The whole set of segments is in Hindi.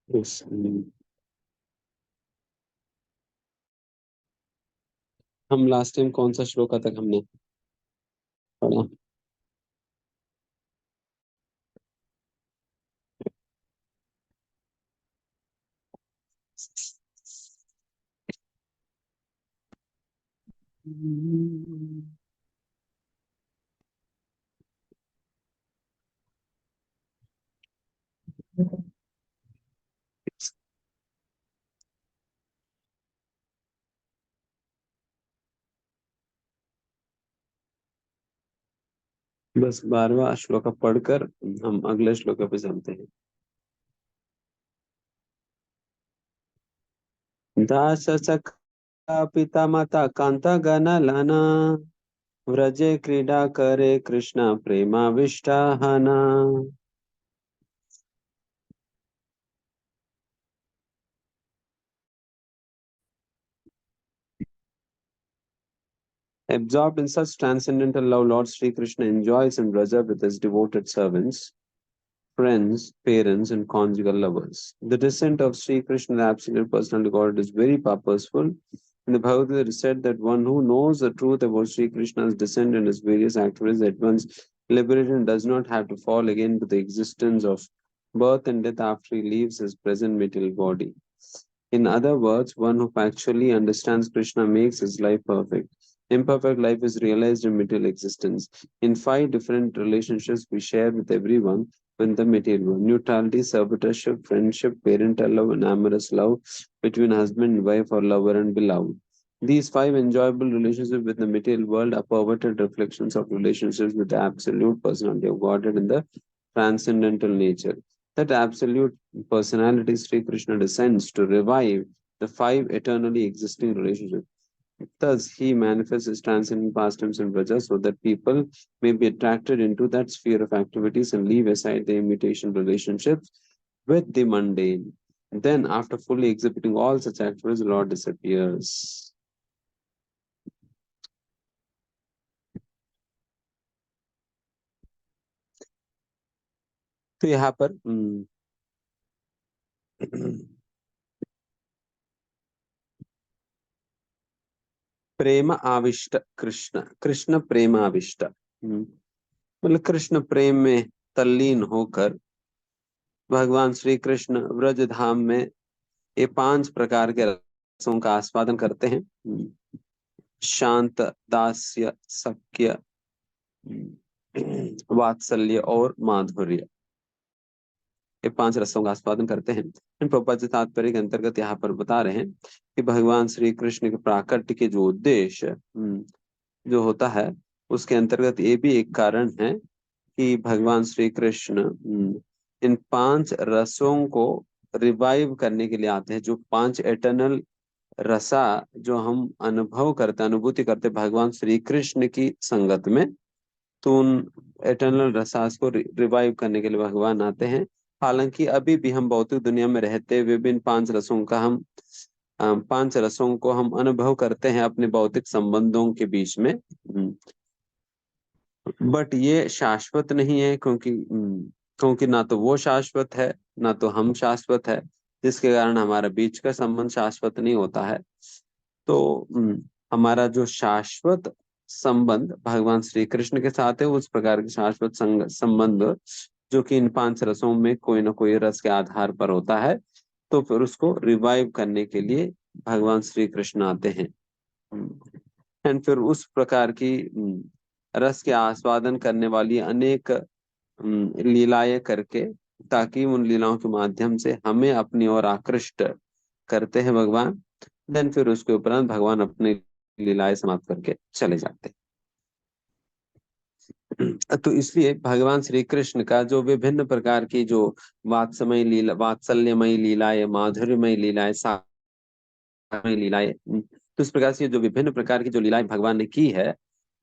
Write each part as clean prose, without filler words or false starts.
Yes. हम लास्ट टाइम कौन सा श्लोक तक हमने पढ़ा? बस 12वां श्लोक पढ़कर हम अगले श्लोक पे चलते हैं। दास सखा पिता माता कांता गना लाना, व्रजे क्रीडा करे Krishna प्रेमाविष्टाहना। Absorbed in such transcendental love, Lord Sri Krishna enjoys in Vraja with his devoted servants, friends, parents, and conjugal lovers. The descent of Sri Krishna, the absolute personality God, is very purposeful. In the Bhagavad Gita, it is said that one who knows the truth about Sri Krishna's descent and his various activities at once liberated and does not have to fall again to the existence of birth and death after he leaves his present material body. In other words, one who actually understands Krishna makes his life perfect. Imperfect life is realized in material existence. In 5 different relationships we share with everyone in the material world: neutrality, servitorship, friendship, parental love, and amorous love between husband and wife or lover and beloved. These 5 enjoyable relationships with the material world are perverted reflections of relationships with the absolute personality of Godhead in the transcendental nature. That absolute personality, Sri Krishna, descends to revive the 5 eternally existing relationships. Thus, he manifests his transcendent pastimes in Vraja so that people may be attracted into that sphere of activities and leave aside the imitation relationships with the mundane. Then, after fully exhibiting all such activities, the Lord disappears. तो यहाँ पर प्रेम आविष्ट कृष्ण, कृष्ण प्रेम आविष्ट, मतलब कृष्ण प्रेम में तल्लीन होकर भगवान श्री कृष्ण व्रज धाम में ये 5 प्रकार के रसों का आस्वादन करते हैं। शांत, दास्य, सख्य, वात्सल्य और माधुर्य, ये 5 रसों का आस्वादन करते हैं। इन प्रपंच तात्पर्य के अंतर्गत यहाँ पर बता रहे हैं कि भगवान श्री कृष्ण के प्राकट्य के जो उद्देश्य जो होता है, उसके अंतर्गत ये भी एक कारण है कि भगवान श्री कृष्ण इन 5 रसों को रिवाइव करने के लिए आते हैं। जो 5 एटर्नल रसा जो हम अनुभव करते, अनुभूति करते भगवान श्री कृष्ण की संगत में, तो उन एटर्नल रसास को रिवाइव करने के लिए भगवान आते हैं। हालांकि अभी भी हम भौतिक दुनिया में रहते हुए भी इन 5 रसों का हम 5 रसों को हम अनुभव करते हैं अपने भौतिक संबंधों के बीच में। बट ये शाश्वत नहीं है, क्योंकि ना तो वो शाश्वत है ना तो हम शाश्वत है, जिसके कारण हमारा बीच का संबंध शाश्वत नहीं होता है। तो हमारा जो शाश्वत संबंध भगवान श्री कृष्ण के साथ है, उस प्रकार के शाश्वत संबंध जो कि इन 5 रसों में कोई ना कोई रस के आधार पर होता है, तो फिर उसको रिवाइव करने के लिए भगवान श्री कृष्ण आते हैं। एंड फिर उस प्रकार की रस के आस्वादन करने वाली अनेक लीलाएं करके, ताकि उन लीलाओं के माध्यम से हमें अपनी ओर आकृष्ट करते हैं भगवान। देन फिर उसके उपरांत भगवान अपनी लीलाएं समाप्त करके चले जाते हैं। तो इसलिए भगवान श्री कृष्ण का जो विभिन्न प्रकार की जो वात्समय लीला, वात्सल्यमय लीलाएं, माधुर्यमय लीलाएं, लीलाएं, तो इस प्रकार से जो विभिन्न प्रकार की जो लीलाएं भगवान ने की है,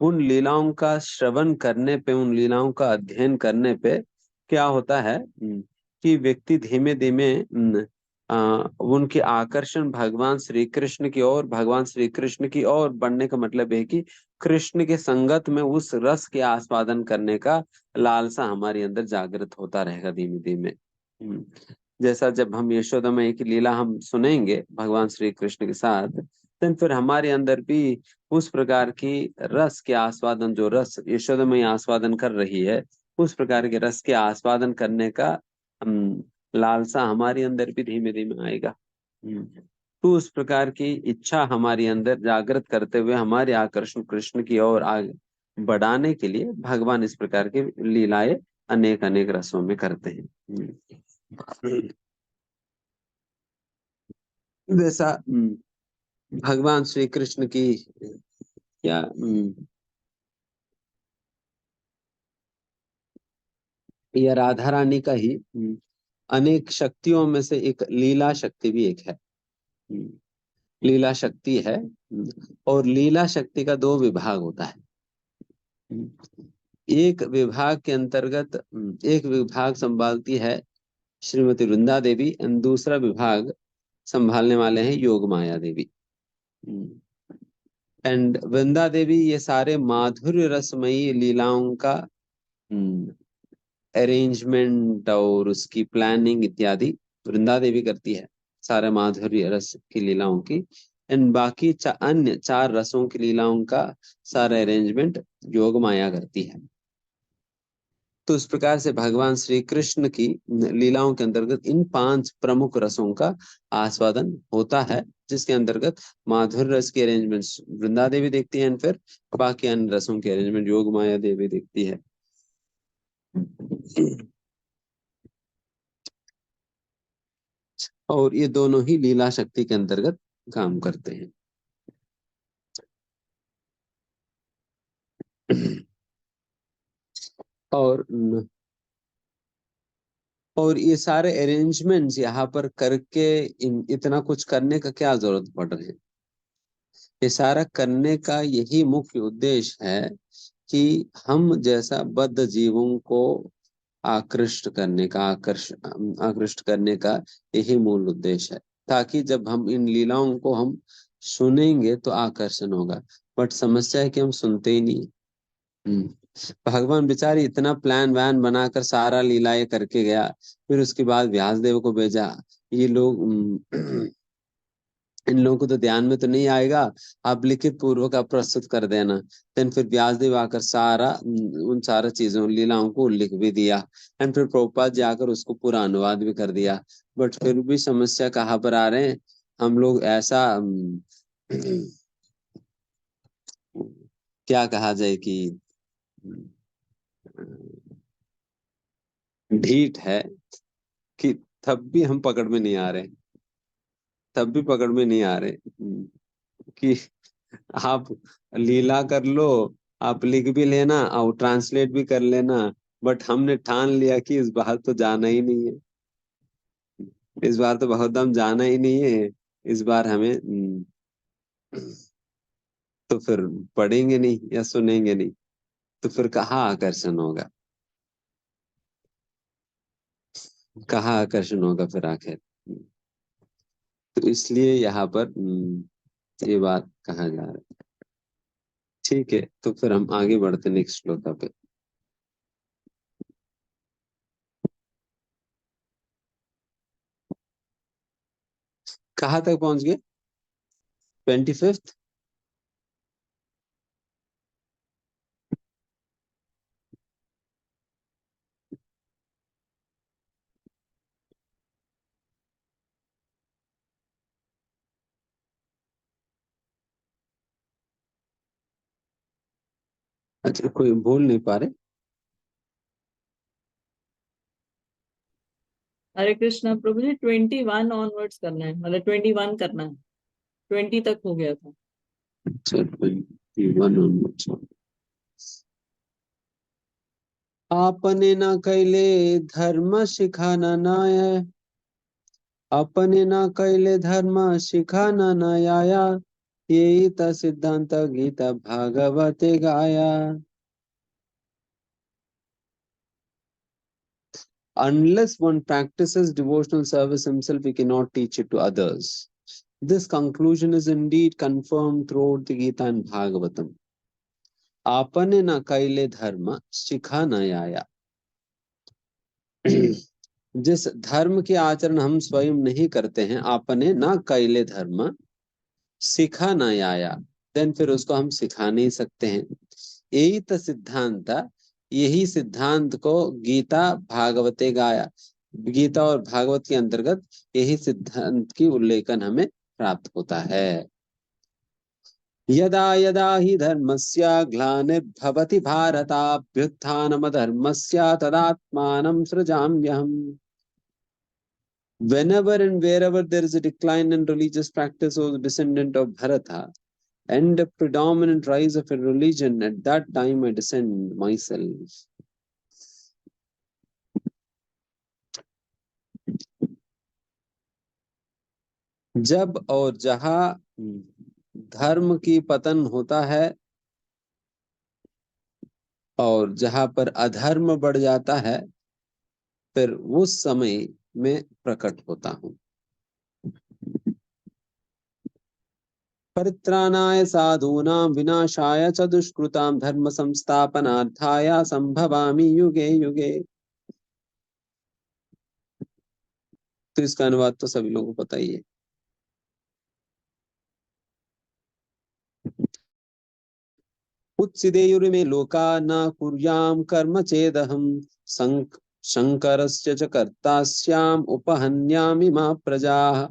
उन लीलाओं का श्रवण करने पे, उन लीलाओं का अध्ययन करने पे क्या होता है कि व्यक्ति धीमे धीमे उनके आकर्षण भगवान श्री कृष्ण की ओर, भगवान श्री कृष्ण की ओर बढ़ने का मतलब है कि कृष्ण के संगत में उस रस के आस्वादन करने का लालसा हमारे अंदर जागृत होता रहेगा धीमे धीमे। जैसा जब हम यशोदा मैया की लीला हम सुनेंगे भगवान श्री कृष्ण के साथ, तो फिर हमारे अंदर भी उस प्रकार की रस के आस्वादन, जो रस यशोदा मैया आस्वादन कर रही है, उस प्रकार के रस के आस्वादन करने का लालसा हमारे अंदर भी धीमे धीमे आएगा। तो उस प्रकार की इच्छा हमारे अंदर जागृत करते हुए हमारे आकर्षण कृष्ण की ओर आगे बढ़ाने के लिए भगवान इस प्रकार की लीलाएं अनेक अनेक रसों में करते हैं। वैसा भगवान श्री कृष्ण की क्या या राधा रानी का ही अनेक शक्तियों में से एक लीला शक्ति भी एक है। लीला शक्ति है, और लीला शक्ति का दो विभाग होता है। एक विभाग के अंतर्गत एक विभाग संभालती है श्रीमती वृंदा देवी, एंड दूसरा विभाग संभालने वाले हैं योग माया देवी। एंड वृंदा देवी ये सारे माधुर्य रसमयी लीलाओं का अरेंजमेंट और उसकी प्लानिंग इत्यादि वृंदा देवी करती है, सारे माधुर्य रस की लीलाओं की। एंड बाकी अन्य चार रसों की लीलाओं का सारा अरेंजमेंट योग माया करती है। तो इस प्रकार से भगवान श्री कृष्ण की लीलाओं के अंतर्गत इन पांच प्रमुख रसों का आस्वादन होता है, जिसके अंतर्गत माधुर्य रस की अरेंजमेंट वृंदा देवी देखती है, फिर बाकी अन्य रसों की अरेंजमेंट योग माया देवी देखती है। और ये दोनों ही लीला शक्ति के अंतर्गत काम करते हैं। और ये सारे अरेंजमेंट्स यहाँ पर करके इतना कुछ करने का क्या जरूरत पड़ रही है? ये सारा करने का यही मुख्य उद्देश्य है कि हम जैसा बद्ध जीवों को आकृष्ट करने का यही मूल उद्देश्य है, ताकि जब हम इन लीलाओं को हम सुनेंगे तो आकर्षण होगा। बट समस्या है कि हम सुनते ही नहीं। भगवान बेचारी इतना प्लान वैन बनाकर सारा लीलाएं करके गया, फिर उसके बाद व्यासदेव को भेजा। ये लोग इन लोगों को तो ध्यान में तो नहीं आएगा, आप लिखित पूर्वक आप प्रस्तुत कर देना। देन फिर व्यासदेव आकर सारा उन सारा चीजों लीलाओं को लिख भी दिया, एंड फिर प्रभुपाद जी आकर उसको पूरा अनुवाद भी कर दिया। बट फिर भी समस्या कहाँ पर आ रहे हैं हम लोग? ऐसा क्या कहा जाए कि ढीठ है कि तब भी हम पकड़ में नहीं आ रहे, तब भी पकड़ में नहीं आ रहे कि आप लीला कर लो, आप लिख भी लेना और ट्रांसलेट भी कर लेना, बट हमने ठान लिया कि इस बार तो जाना ही नहीं है, इस बार तो बहुत दम जाना ही नहीं है, इस बार हमें तो फिर पढ़ेंगे नहीं या सुनेंगे नहीं, तो फिर कहाँ आकर्षण होगा? कहाँ आकर्षण होगा फिर आखिर? तो इसलिए यहाँ पर ये बात कहा जा रहा है। ठीक है, तो फिर हम आगे बढ़ते नेक्स्ट श्लोका पे। कहाँ तक पहुंच गए? 25th? अच्छा, कोई बोल नहीं पा रहे? हरे कृष्णा प्रभु जी, 21 ऑनवर्ड्स करना है, मतलब 21 करना है, 20 तक हो गया था। अच्छा, 21 आपने न कैले धर्म सिखाना नाय, अपने न कैले धर्म सिखाना न आया, यही त सिद्धांत गीता भागवते गाया। Unless one practices devotional service himself, he cannot teach it to others. This conclusion is indeed confirmed throughout the Gita and Bhagavatam. आपने न कैले धर्म सिखा न आया। जिस धर्म के आचरण हम स्वयं नहीं करते हैं, आपने ना कैले धर्म सिखा ना आया, देन फिर उसको हम सिखा नहीं सकते हैं। यही तो सिद्धांत, यही सिद्धांत को गीता भागवते गाया, गीता और भागवत के अंतर्गत यही सिद्धांत की उल्लेखन हमें प्राप्त होता है। यदा यदा हि धर्मस्य ग्लानिर्भवति Bharat, अभ्युत्थानमधर्मस्य तदात्मानं सृजाम्यहम्। Whenever and wherever there is a decline in religious practice or the descendant of Bharata and a predominant rise of a religion, at that time I descend myself. जब और जहां धर्म की पतन होता है और जहां पर अधर्म बढ़ जाता है, फिर उस समय में प्रकट होता हूं। परित्राणाय साधूनां विनाशाय च दुष्कृतां धर्म संस्थापनार्थाय संभवामि युगे युगे। तो इसका अनुवाद तो सभी लोगों को पता ही है। उत्सिदेयुर्मे लोका न कुर्याम कर्म चेदहम शंकरस्य च कर्तास्याम उपहन्यामि मा प्रजाः।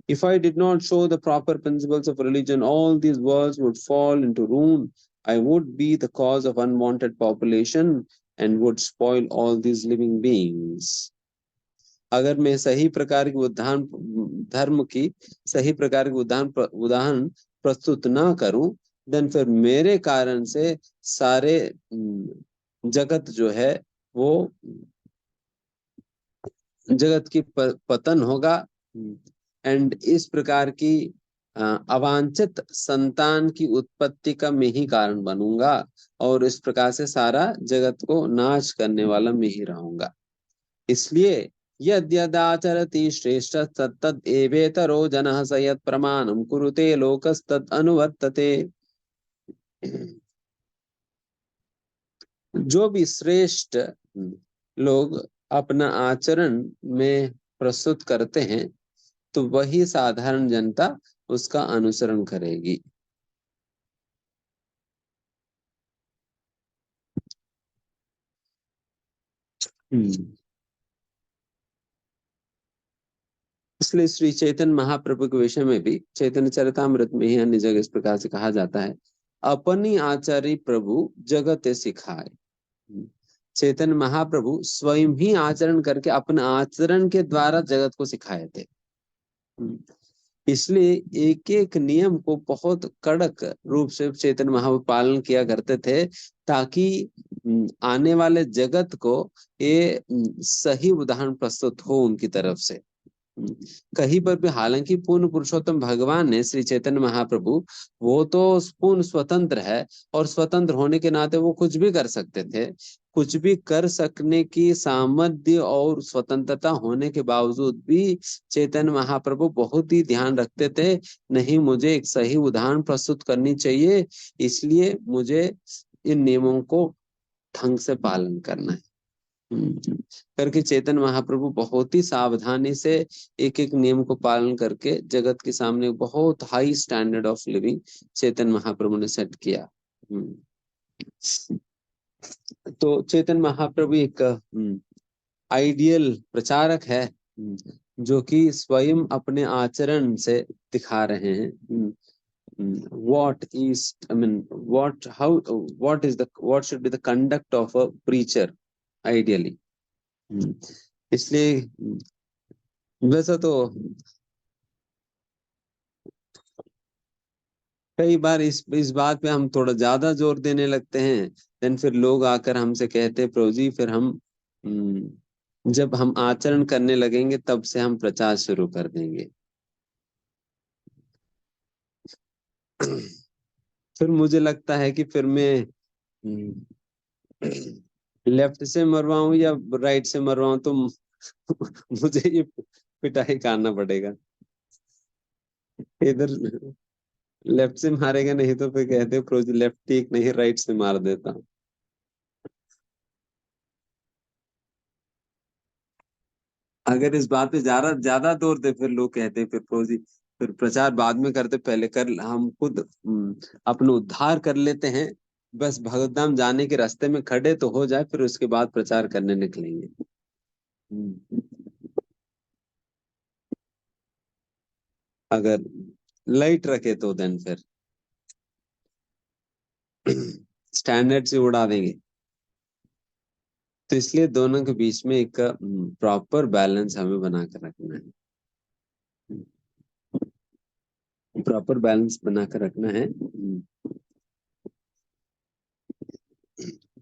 If I did not show the proper principles of religion, all these worlds would fall into ruin. I would be the cause of unwanted population and would spoil all these living beings. अगर मैं सही प्रकार की उदाहरण धर्म की सही प्रकार की उदाहरण प्रस्तुत ना करूं, देन फिर मेरे कारण से सारे जगत जो है वो जगत की पतन होगा एंड इस प्रकार की अवांछित संतान की उत्पत्ति का मैं ही कारण बनूंगा और इस प्रकार से सारा जगत को नाश करने वाला मैं ही रहूंगा। इसलिए यद्यदाचरति श्रेष्ठ तत्तद एवेतरो जनः स यत् प्रमाणं कुरुते लोकस्तद अनुवर्तते। जो भी श्रेष्ठ लोग अपना आचरण में प्रस्तुत करते हैं, तो वही साधारण जनता उसका अनुसरण करेगी। इसलिए श्री चैतन्य महाप्रभु के विषय में भी चैतन्य चरितामृत में ही अन्य जगह इस प्रकार से कहा जाता है, अपनी आचार्य प्रभु जगत सिखाए। चैतन्य महाप्रभु स्वयं ही आचरण करके अपने आचरण के द्वारा जगत को सिखाए थे। इसलिए एक एक नियम को बहुत कड़क रूप से चैतन्य महाप्रभु पालन किया करते थे, ताकि आने वाले जगत को ये सही उदाहरण प्रस्तुत हो उनकी तरफ से। कहीं पर भी, हालांकि पूर्ण पुरुषोत्तम भगवान ने श्री चैतन्य महाप्रभु, वो तो पूर्ण स्वतंत्र है और स्वतंत्र होने के नाते वो कुछ भी कर सकते थे। कुछ भी कर सकने की सामर्थ्य और स्वतंत्रता होने के बावजूद भी चैतन्य महाप्रभु बहुत ही ध्यान रखते थे, नहीं मुझे एक सही उदाहरण प्रस्तुत करनी चाहिए, इसलिए मुझे इन नियमों को ढंग से पालन करना है करके चैतन्य महाप्रभु बहुत ही सावधानी से एक एक नियम को पालन करके जगत के सामने बहुत high standard of living Chaitanya Mahaprabhu ने सेट किया। तो चैतन्य महाप्रभु एक आइडियल प्रचारक है, जो कि स्वयं अपने आचरण से दिखा रहे हैं what should be the conduct of a preacher ideally। इसलिए वैसा तो कई बार इस बात पे हम थोड़ा ज्यादा जोर देने लगते हैं, देन फिर लोग आकर हमसे कहते प्रभु जी, फिर हम जब हम आचरण करने लगेंगे तब से हम प्रचार शुरू कर देंगे। फिर मुझे लगता है कि फिर मैं लेफ्ट से मरवाऊं या राइट से मरवाऊं, तो मुझे ये पिटाई करना पड़ेगा। इधर लेफ्ट से मारेगा नहीं तो फिर कहते प्रोज लेफ्ट ठीक नहीं, राइट से मार देता। अगर इस बात पे ज्यादा ज्यादा जोर दे फिर लोग कहते फिर फौजी फिर प्रचार बाद में करते, पहले कर हम खुद अपना उद्धार कर लेते हैं, बस भगवत धाम जाने के रास्ते में खड़े तो हो जाए, फिर उसके बाद प्रचार करने निकलेंगे। हम्म, अगर लाइट रखे तो देन फिर स्टैंडर्ड से उड़ा देंगे। तो इसलिए दोनों के बीच में एक प्रॉपर बैलेंस हमें बना कर रखना है, प्रॉपर बैलेंस बना कर रखना है।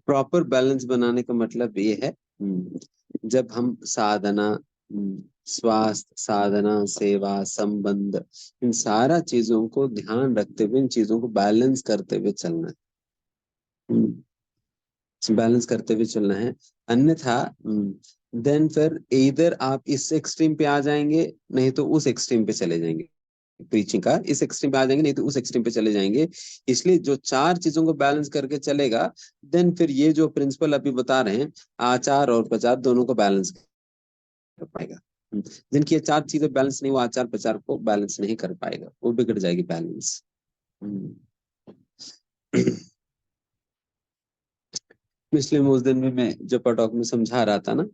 प्रॉपर बैलेंस बनाने का मतलब ये है, जब हम साधना, स्वास्थ्य, साधना, सेवा, संबंध, इन सारा चीजों को ध्यान रखते हुए इन चीजों को बैलेंस करते हुए चलना है, बैलेंस करते हुए चलना है। अन्यथा देन फिर इधर आप इस एक्सट्रीम पे आ जाएंगे, नहीं तो उस एक्सट्रीम पे चले जाएंगे, प्रीचिंग का इस एक्सट्रीम पे आ जाएंगे, नहीं तो उस एक्सट्रीम पे चले जाएंगे। इसलिए जो चार चीजों को बैलेंस करके चलेगा, देन फिर ये जो प्रिंसिपल अभी बता रहे हैं, आचार और प्रचार दोनों को बैलेंस कर पाएगा। जिनकी ये चार चीजें बैलेंस नहीं, वो आचार प्रचार को बैलेंस नहीं कर पाएगा, वो बिगड़ जाएगी बैलेंस। इसलिए उस दिन में मैं जो टॉक में समझा रहा था ना,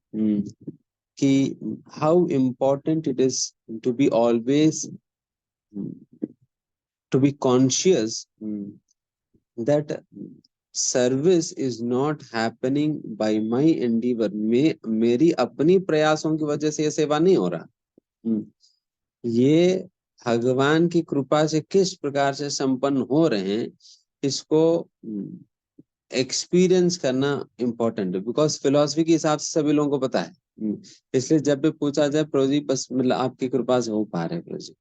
कि how important it is to be always, to be conscious that service is not happening by my endeavor, में मेरी अपनी प्रयासों की वजह से ये सेवा नहीं हो रहा, ये भगवान की कृपा से किस प्रकार से संपन्न हो रहे हैं, इसको एक्सपीरियंस करना इम्पोर्टेंट है। बिकॉज फिलोसफी के हिसाब से सभी लोगों को पता है, इसलिए जब भी पूछा जाए, प्रभु जी बस मतलब आपकी कृपा से हो पा रहे, प्रभु जी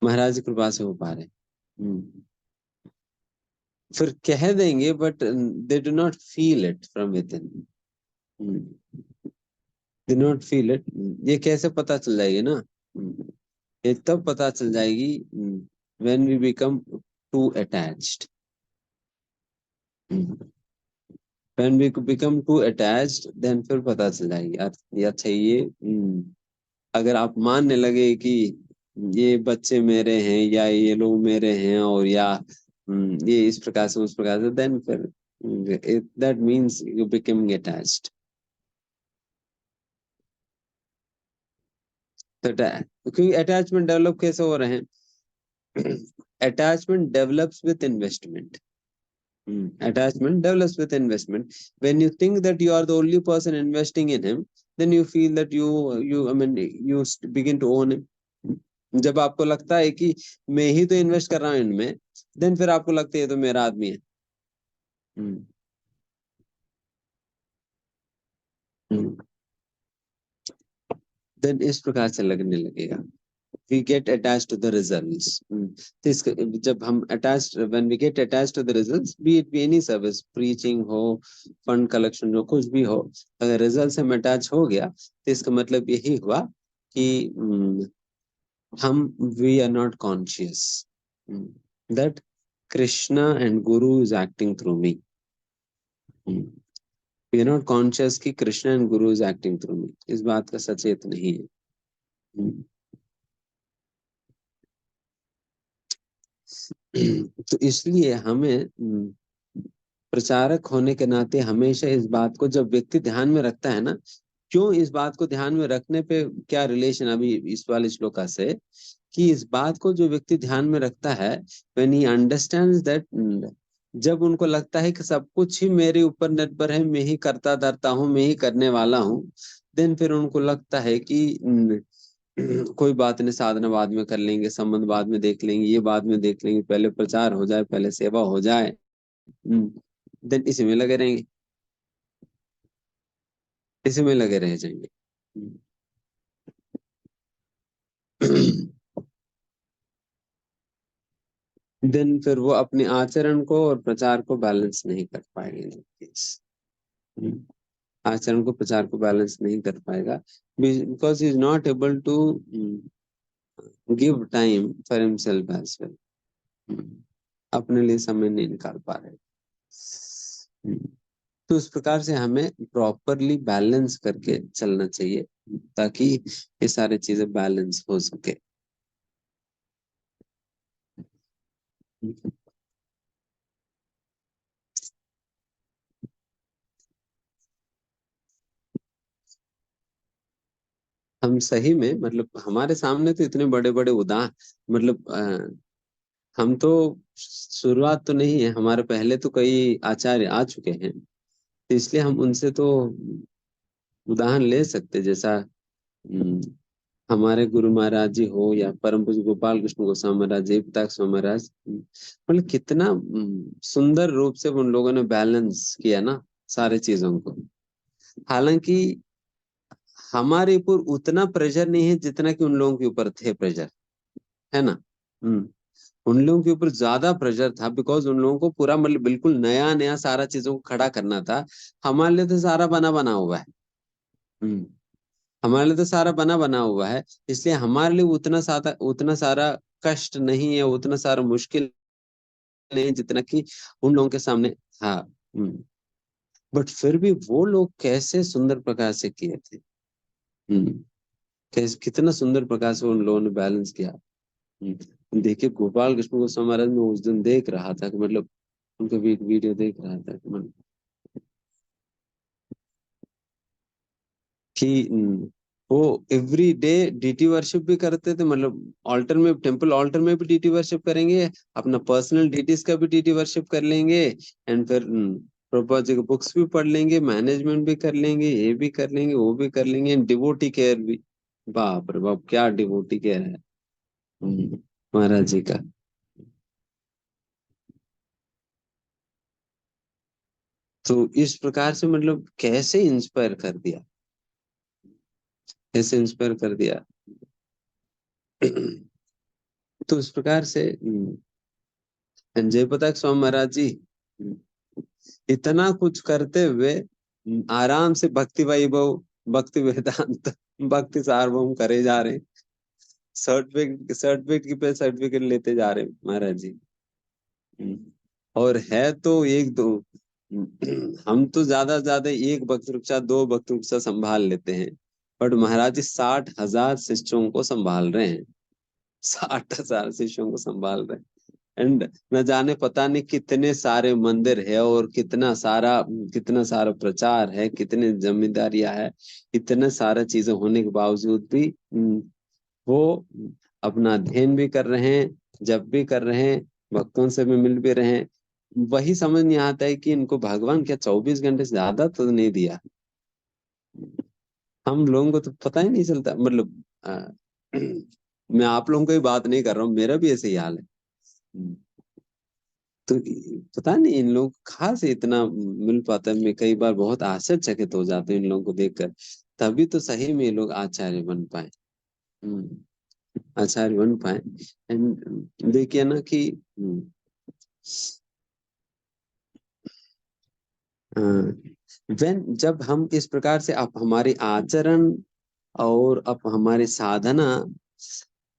महाराज की कृपा से हो पा रहे, फिर कह देंगे, but they do not feel it from with in, they not feel it. ये कैसे पता चल जाएगी ना, ये तब पता चल जाएगी when we become too attached, when we become too attached, then फिर पता चल जाएगी यार, ये अच्छा ये अगर आप मानने लगे कि ये बच्चे मेरे हैं या ये लोग मेरे हैं, और या ये इस प्रकार से उस प्रकार से, देन फिर that means you becoming attached. तो क्योंकि अटैचमेंट डेवलप कैसे हो रहे हैं, attachment develops with investment, attachment develops with investment. When you think that you are the only person investing in him, then you feel that you I mean you begin to own him. जब आपको लगता है कि मैं ही तो इन्वेस्ट कर रहा हूँ इनमें, देन फिर आपको लगता है ये तो मेरा आदमी है। देन इस प्रकार से लगने लगेगा। We get attached to the results. this जब हम attached, when we get attached to the results, be it be any service, preaching हो, fund collection हो, कुछ भी हो, अगर result से हम attach हो गया, तो इसका मतलब यही हुआ कि हम we are not conscious that Krishna and Guru is acting through me. We are not conscious कि Krishna and Guru is acting through me. इस बात का सचेत नहीं है। तो इसलिए हमें प्रचारक होने के नाते हमेशा इस बात को जब व्यक्ति ध्यान में रखता है ना, क्यों इस बात को ध्यान में रखने पे क्या रिलेशन अभी इस वाले श्लोका से, कि इस बात को जो व्यक्ति ध्यान में रखता है, व्हेन ही अंडरस्टैंड्स दैट, जब उनको लगता है कि सब कुछ ही मेरे ऊपर निर्भर है, मैं ही करता धरता हूँ, मैं ही करने वाला हूँ, देन फिर उनको लगता है कि कोई बात नहीं, साधना बाद में कर लेंगे, संबंध बाद में देख लेंगे, ये बाद में देख लेंगे, पहले प्रचार हो जाए, पहले सेवा हो जाए, देन इसी में लगे रहेंगे, इसी में लगे रह जाएंगे। देन फिर वो अपने आचरण को और प्रचार को बैलेंस नहीं कर पाएंगे, आचरण को प्रचार को बैलेंस नहीं कर पाएगा, because he is not able to give time for himself as well, अपने लिए समय नहीं निकाल पा रहे। तो इस प्रकार से हमें प्रॉपरली बैलेंस करके चलना चाहिए ताकि ये सारी चीजें बैलेंस हो सके। हम सही में मतलब हमारे सामने तो इतने बड़े बड़े उदाहरण, मतलब हम तो शुरुआत तो नहीं है, हमारे पहले तो कई आचार्य आ चुके हैं, तो इसलिए हम उनसे तो उदाहरण ले सकते, जैसा हम्म, हमारे गुरु महाराज जी हो या परम पूज्य गोपाल कृष्ण गोस्वामी महाराज, जयप्रकाश स्वामी महाराज, मतलब कितना सुंदर रूप से उन लोगों ने बैलेंस किया ना सारे चीजों को। हालांकि हमारे ऊपर उतना प्रेशर नहीं है जितना कि उन लोगों के ऊपर थे प्रेशर, है ना। हम्म। उन लोगों के ऊपर ज्यादा प्रेशर था बिकॉज उन लोगों को पूरा मतलब बिल्कुल नया नया सारा चीजों को खड़ा करना था। हमारे लिए तो सारा बना बना हुआ है। हम्म। हमारे लिए तो सारा बना बना हुआ है, इसलिए हमारे लिए उतना सारा कष्ट नहीं है, उतना सारा मुश्किल नहीं जितना कि उन लोगों के सामने था। बट फिर भी वो लोग कैसे सुंदर प्रकार से किए थे। हम्म। कैसे कितना सुंदर प्रकार से उन लोगों ने बैलेंस किया। देखिए गोपाल कृष्ण गोस्वामी महाराज मैं उस दिन देख रहा था कि मतलब उनका वीडियो देख रहा था कि मतलब कि वो एवरी डे डीटी वर्शिप भी करते थे, मतलब ऑल्टर में, टेम्पल ऑल्टर में भी डीटी वर्शिप करेंगे, अपना पर्सनल डीटीज का भी डीटी वर्शिप कर लेंगे, एंड फिर प्रभुपाद जी के बुक्स भी पढ़ लेंगे, मैनेजमेंट भी कर लेंगे, ये भी कर लेंगे, वो भी कर लेंगे, एंड डिवोटी केयर भी। बाप रे बाप क्या डिवोटी केयर है महाराज जी का। तो इस प्रकार से मतलब कैसे इंस्पायर कर दिया, कैसे इंस्पायर कर दिया। तो इस प्रकार से जयप्रताप स्वामी महाराज जी इतना कुछ करते हुए आराम से भक्ति वैभव, भक्ति वेदांत, भक्ति सार्वभौम करे जा रहे हैं, सर्टिफिकेट सर्टिफिकेट पे सर्टिफिकेट लेते जा रहे हैं महाराज जी। हम्म। और है तो एक दो, हम तो ज्यादा से ज्यादा एक भक्त वृक्षा, दो भक्त वृक्षा संभाल लेते हैं, बट महाराज जी 60,000 शिष्यों को संभाल रहे हैं, 60,000 शिष्यों को संभाल रहे हैं। एंड न जाने पता नहीं कितने सारे मंदिर है और कितना सारा प्रचार है, कितने जिम्मेदारियां है, इतने सारा चीजें होने के बावजूद भी वो अपना अध्ययन भी कर रहे हैं, जप भी कर रहे हैं, भक्तों से भी मिल भी रहे हैं। वही समझ नहीं आता है कि इनको भगवान क्या 24 घंटे से ज्यादा तो नहीं दिया। हम लोगों को तो पता ही नहीं चलता, मतलब मैं आप लोगों को ही बात नहीं कर रहा हूँ, मेरा भी ऐसे ही हाल है। तो पता नहीं इन लोगों को कहाँ से इतना मिल पाता है, मैं कई बार बहुत आश्चर्यचकित हो जाते हैं इन लोगों को देखकर। तभी तो सही में ये लोग आचार्य बन पाए। आचार्य बन पाए। एंड देखिए ना कि जब हम इस प्रकार से अब हमारे आचरण और अब हमारी साधना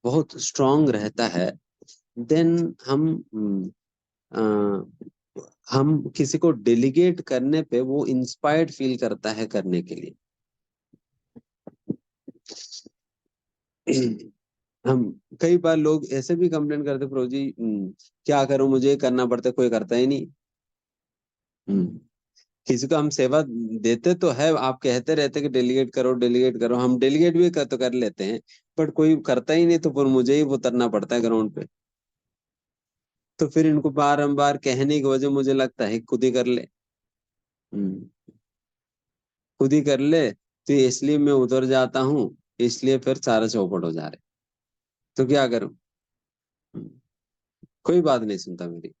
बहुत स्ट्रांग रहता है, देन हम किसी को डेलीगेट करने पे वो इंस्पायर्ड फील करता है करने के लिए। हम कई बार लोग ऐसे भी कंप्लेन करते, प्रभु जी क्या करूं, मुझे ये करना पड़ता है, कोई करता ही नहीं। हम्म, किसी को हम सेवा देते तो है, आप कहते रहते कि डेलीगेट करो डेलीगेट करो, हम डेलीगेट भी तो कर लेते हैं, बट कोई करता ही नहीं, तो फिर मुझे ही उतरना पड़ता है ग्राउंड पे। तो फिर इनको बारंबार कहने की वजह मुझे लगता है खुद ही कर ले। हम्म, खुद ही कर ले, तो इसलिए मैं उधर जाता हूँ, इसलिए फिर सारा चौपट हो जा रहे। तो क्या करूं। हम्म, कोई बात नहीं सुनता मेरी।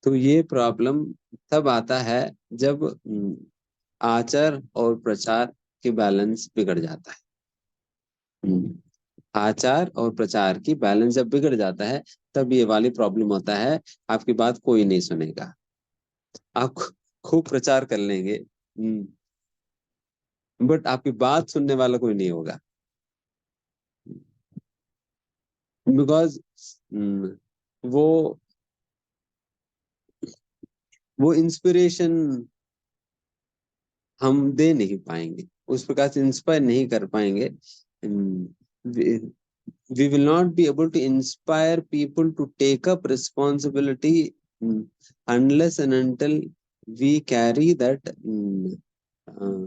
तो ये प्रॉब्लम तब आता है जब आचार और प्रचार के बैलेंस बिगड़ जाता है। हम्म, आचार और प्रचार की बैलेंस जब बिगड़ जाता है, तब ये वाली प्रॉब्लम होता है, आपकी बात कोई नहीं सुनेगा। आप खूब प्रचार कर लेंगे, बट आपकी बात सुनने वाला कोई नहीं होगा। बिकॉज वो वो इंस्पिरेशन हम दे नहीं पाएंगे, उस प्रकार से इंस्पायर नहीं कर पाएंगे। We will not be able to inspire people to take up responsibility, unless and until we carry that uh,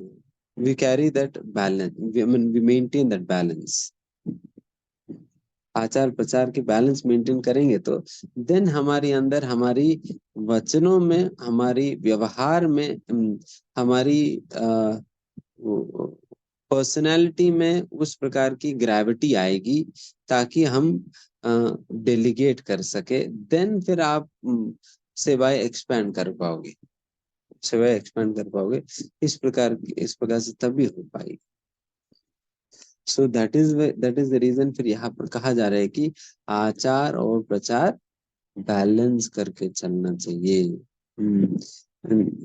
we carry that balance. I mean, we maintain that balance. आचार प्रचार के बैलेंस मेंटेन करेंगे तो देन हमारी अंदर, हमारी वचनों में, हमारी व्यवहार में, हमारी पर्सनालिटी में उस प्रकार की ग्रेविटी आएगी ताकि हम डेलीगेट कर सके। देन फिर आप सेवाएं एक्सपेंड कर पाओगे, सेवाएं एक्सपेंड कर पाओगे। इस प्रकार से तभी हो पाएगी। So that is the reason. फिर यहाँ पर कहा जा रहा है कि आचार और प्रचार बैलेंस करके चलना चाहिए।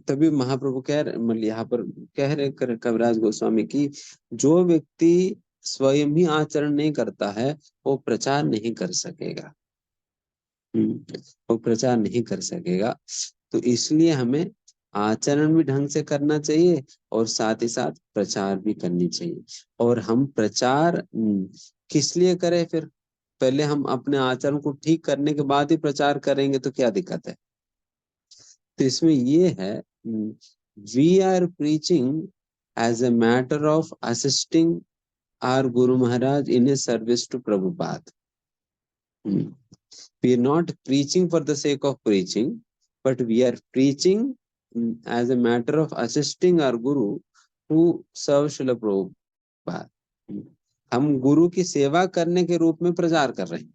तभी महाप्रभु कह रहे, मतलब यहाँ पर कह रहे कविराज गोस्वामी की, जो व्यक्ति स्वयं ही आचरण नहीं करता है वो प्रचार नहीं कर सकेगा। वो प्रचार नहीं कर सकेगा। तो इसलिए हमें आचरण भी ढंग से करना चाहिए और साथ ही साथ प्रचार भी करनी चाहिए। और हम प्रचार किस लिए करें? फिर पहले हम अपने आचरण को ठीक करने के बाद ही प्रचार करेंगे तो क्या दिक्कत है? तो इसमें ये है, we are preaching as a matter of assisting our guru Maharaj in a service to Prabhupada. We are not preaching for the sake of preaching, but we are preaching as a matter of assisting our guru to serve Srila Prabhupada. हम गुरु की सेवा करने के रूप में प्रचार कर रहे हैं।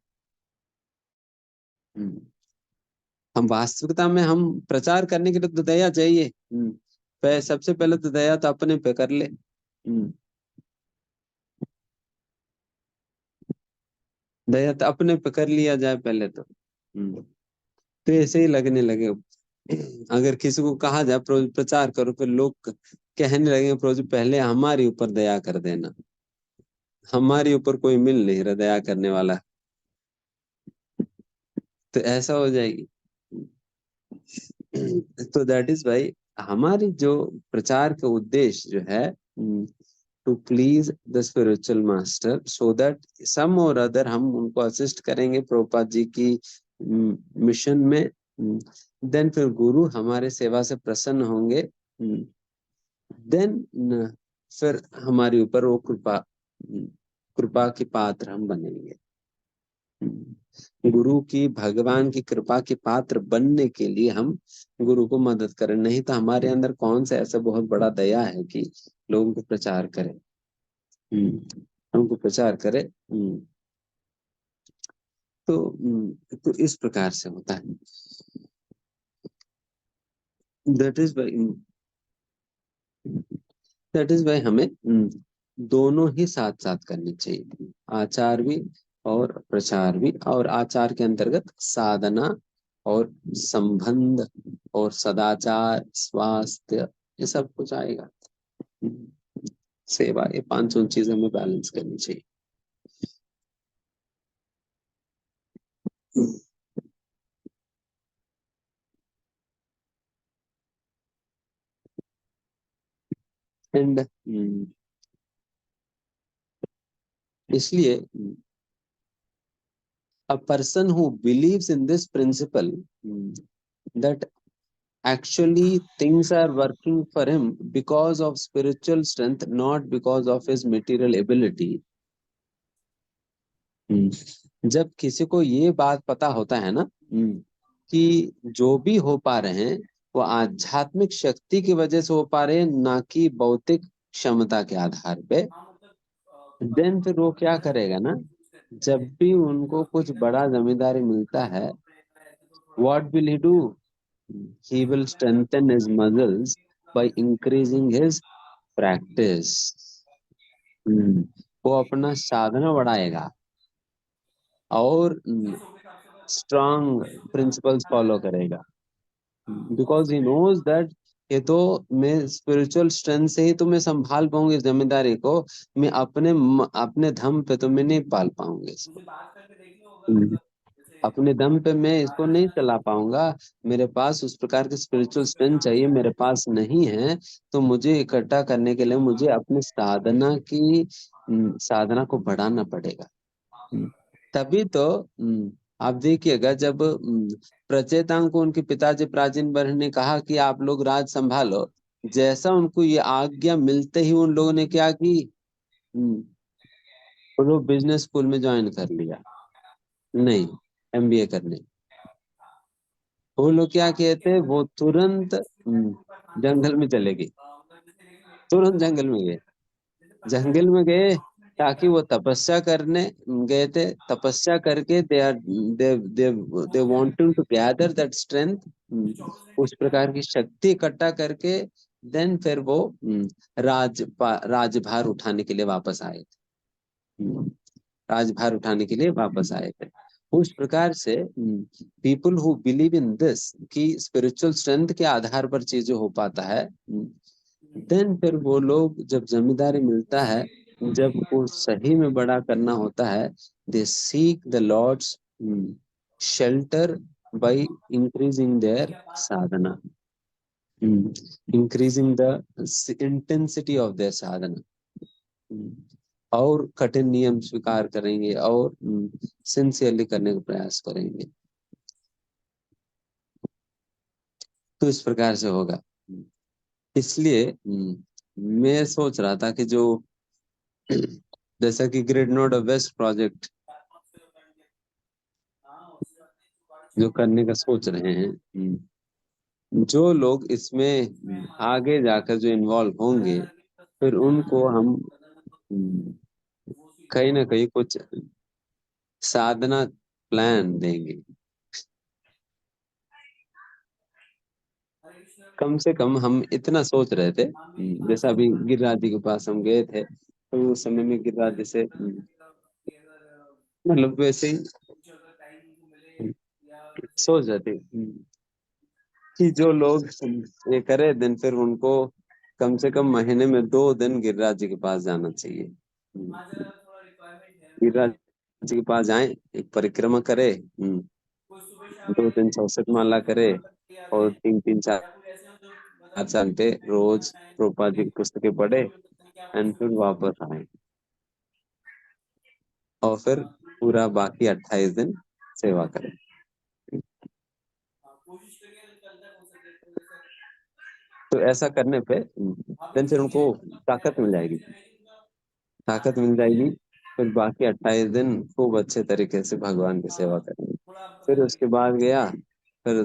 हम वास्तविकता में हम प्रचार करने के लिए तो दया चाहिए। सबसे पहले तो दया तो अपने पे कर ले। दया तो अपने पे कर लिया जाए पहले तो ऐसे ही लगने लगे। अगर किसी को कहा जाए प्रचार करो, फिर लोग कहने लगे प्रभु पहले हमारे ऊपर दया कर देना, हमारे ऊपर कोई मिल नहीं रहा दया करने वाला, तो ऐसा हो जाएगी। तो दैट इज भाई हमारी जो प्रचार का उद्देश्य जो है, to please the spiritual master, so that some और अदर हम उनको असिस्ट करेंगे प्रभुपाद जी की मिशन में। देन फिर गुरु हमारे सेवा से प्रसन्न होंगे। देन फिर हमारे ऊपर वो कृपा के पात्र हम बनेंगे। गुरु की, भगवान की कृपा के पात्र बनने के लिए हम गुरु को मदद करें। नहीं तो हमारे अंदर कौन सा ऐसा बहुत बड़ा दया है कि लोगों को प्रचार करें, हमको प्रचार करे। तो इस प्रकार से होता है। दैट इज वाई हमें दोनों ही साथ साथ करनी चाहिए, आचार भी और प्रचार भी। और आचार के अंतर्गत साधना और संबंध और सदाचार, स्वास्थ्य, ये सब कुछ आएगा। सेवा, ये 500 चीजें हमें बैलेंस करनी चाहिए। एंड इसलिए a person who believes in this principle, that actually things are working for him because of spiritual strength, not because of his material ability. जब किसी को ये बात पता होता है ना कि जो भी हो पा रहे हैं वो आध्यात्मिक शक्ति की वजह से हो पा रहे हैं, ना कि भौतिक क्षमता के आधार पे, देन फिर वो क्या करेगा ना, जब भी उनको कुछ बड़ा जिम्मेदारी मिलता है, what will he do? He will strengthen his muscles by increasing his practice. वो अपना साधना बढ़ाएगा और स्ट्रॉन्ग प्रिंसिपल्स फॉलो करेगा, बिकॉज ही नोज दैट ये तो मैं स्पिरिचुअल स्ट्रेंथ से ही तो मैं संभाल पाऊंगी इस जिम्मेदारी को, मैं अपने अपने दम पे तो मैं नहीं पाल पाऊंगी इसको। अपने दम पे मैं इसको नहीं चला पाऊंगा, मेरे पास उस प्रकार की स्पिरिचुअल स्ट्रेंथ चाहिए, मेरे पास नहीं है। तो मुझे इकट्ठा करने के लिए मुझे अपनी साधना को बढ़ाना पड़ेगा। तभी तो आप देखिएगा, जब प्रचेताओं को उनके पिताजी प्राचीन ब्रह्म ने कहा कि आप लोग राज संभालो, जैसा उनको ये आज्ञा मिलते ही उन लोगों ने क्या की, वो लोग बिजनेस स्कूल में ज्वाइन कर लिया, नहीं एमबीए करने। वो लोग क्या कहते, वो तुरंत जंगल में चले गए, तुरंत जंगल में गए, जंगल में गए ताकि वो तपस्या करने गए थे। तपस्या करके they are they they wanting to gather that strength, उस प्रकार की शक्ति इकट्ठा करके देन फिर वो राजभार उठाने के लिए वापस आए थे। राजभार उठाने के लिए वापस आए थे। उस प्रकार से people who believe in this कि स्पिरिचुअल स्ट्रेंथ के आधार पर चीजें हो पाता है, देन फिर वो लोग जब जमींदारी मिलता है, जब वो सही में बड़ा करना होता है, they seek the lord's shelter by increasing their sadhana, increasing the intensity of their sadhana, और कठिन नियम स्वीकार करेंगे और सिंसियरली करने का प्रयास करेंगे। तो इस प्रकार से होगा। इसलिए मैं सोच रहा था कि जो जैसा कि grid node of west project जो करने का सोच रहे हैं, जो लोग इसमें आगे जाकर जो इन्वॉल्व होंगे, फिर उनको हम कहीं ना कहीं कुछ साधना प्लान देंगे। कम से कम हम इतना सोच रहे थे, जैसा अभी गिरिराज जी के पास हम गए थे, तो उस समय में गिरिराज जी से मतलब वैसे ही सोच रहे थे कि जो लोग ये करे, दिन फिर उनको कम से कम महीने में 2 दिन गिरिराज जी के पास जाना चाहिए। गिरिराज जी के पास जाए, एक परिक्रमा करे, 2 दिन 64 माला करे, और 3-3 4 4 घंटे रोज प्रभुपाद जी की पुस्तकें पढ़े, एंड फिर वापस आए, और फिर पूरा बाकी 28 दिन सेवा करें। तो ऐसा करने पे देन फिर उनको ताकत मिल जाएगी, ताकत मिल जाएगी। फिर बाकी 28 दिन खूब अच्छे तरीके से भगवान की सेवा करेंगे। फिर उसके बाद गया, फिर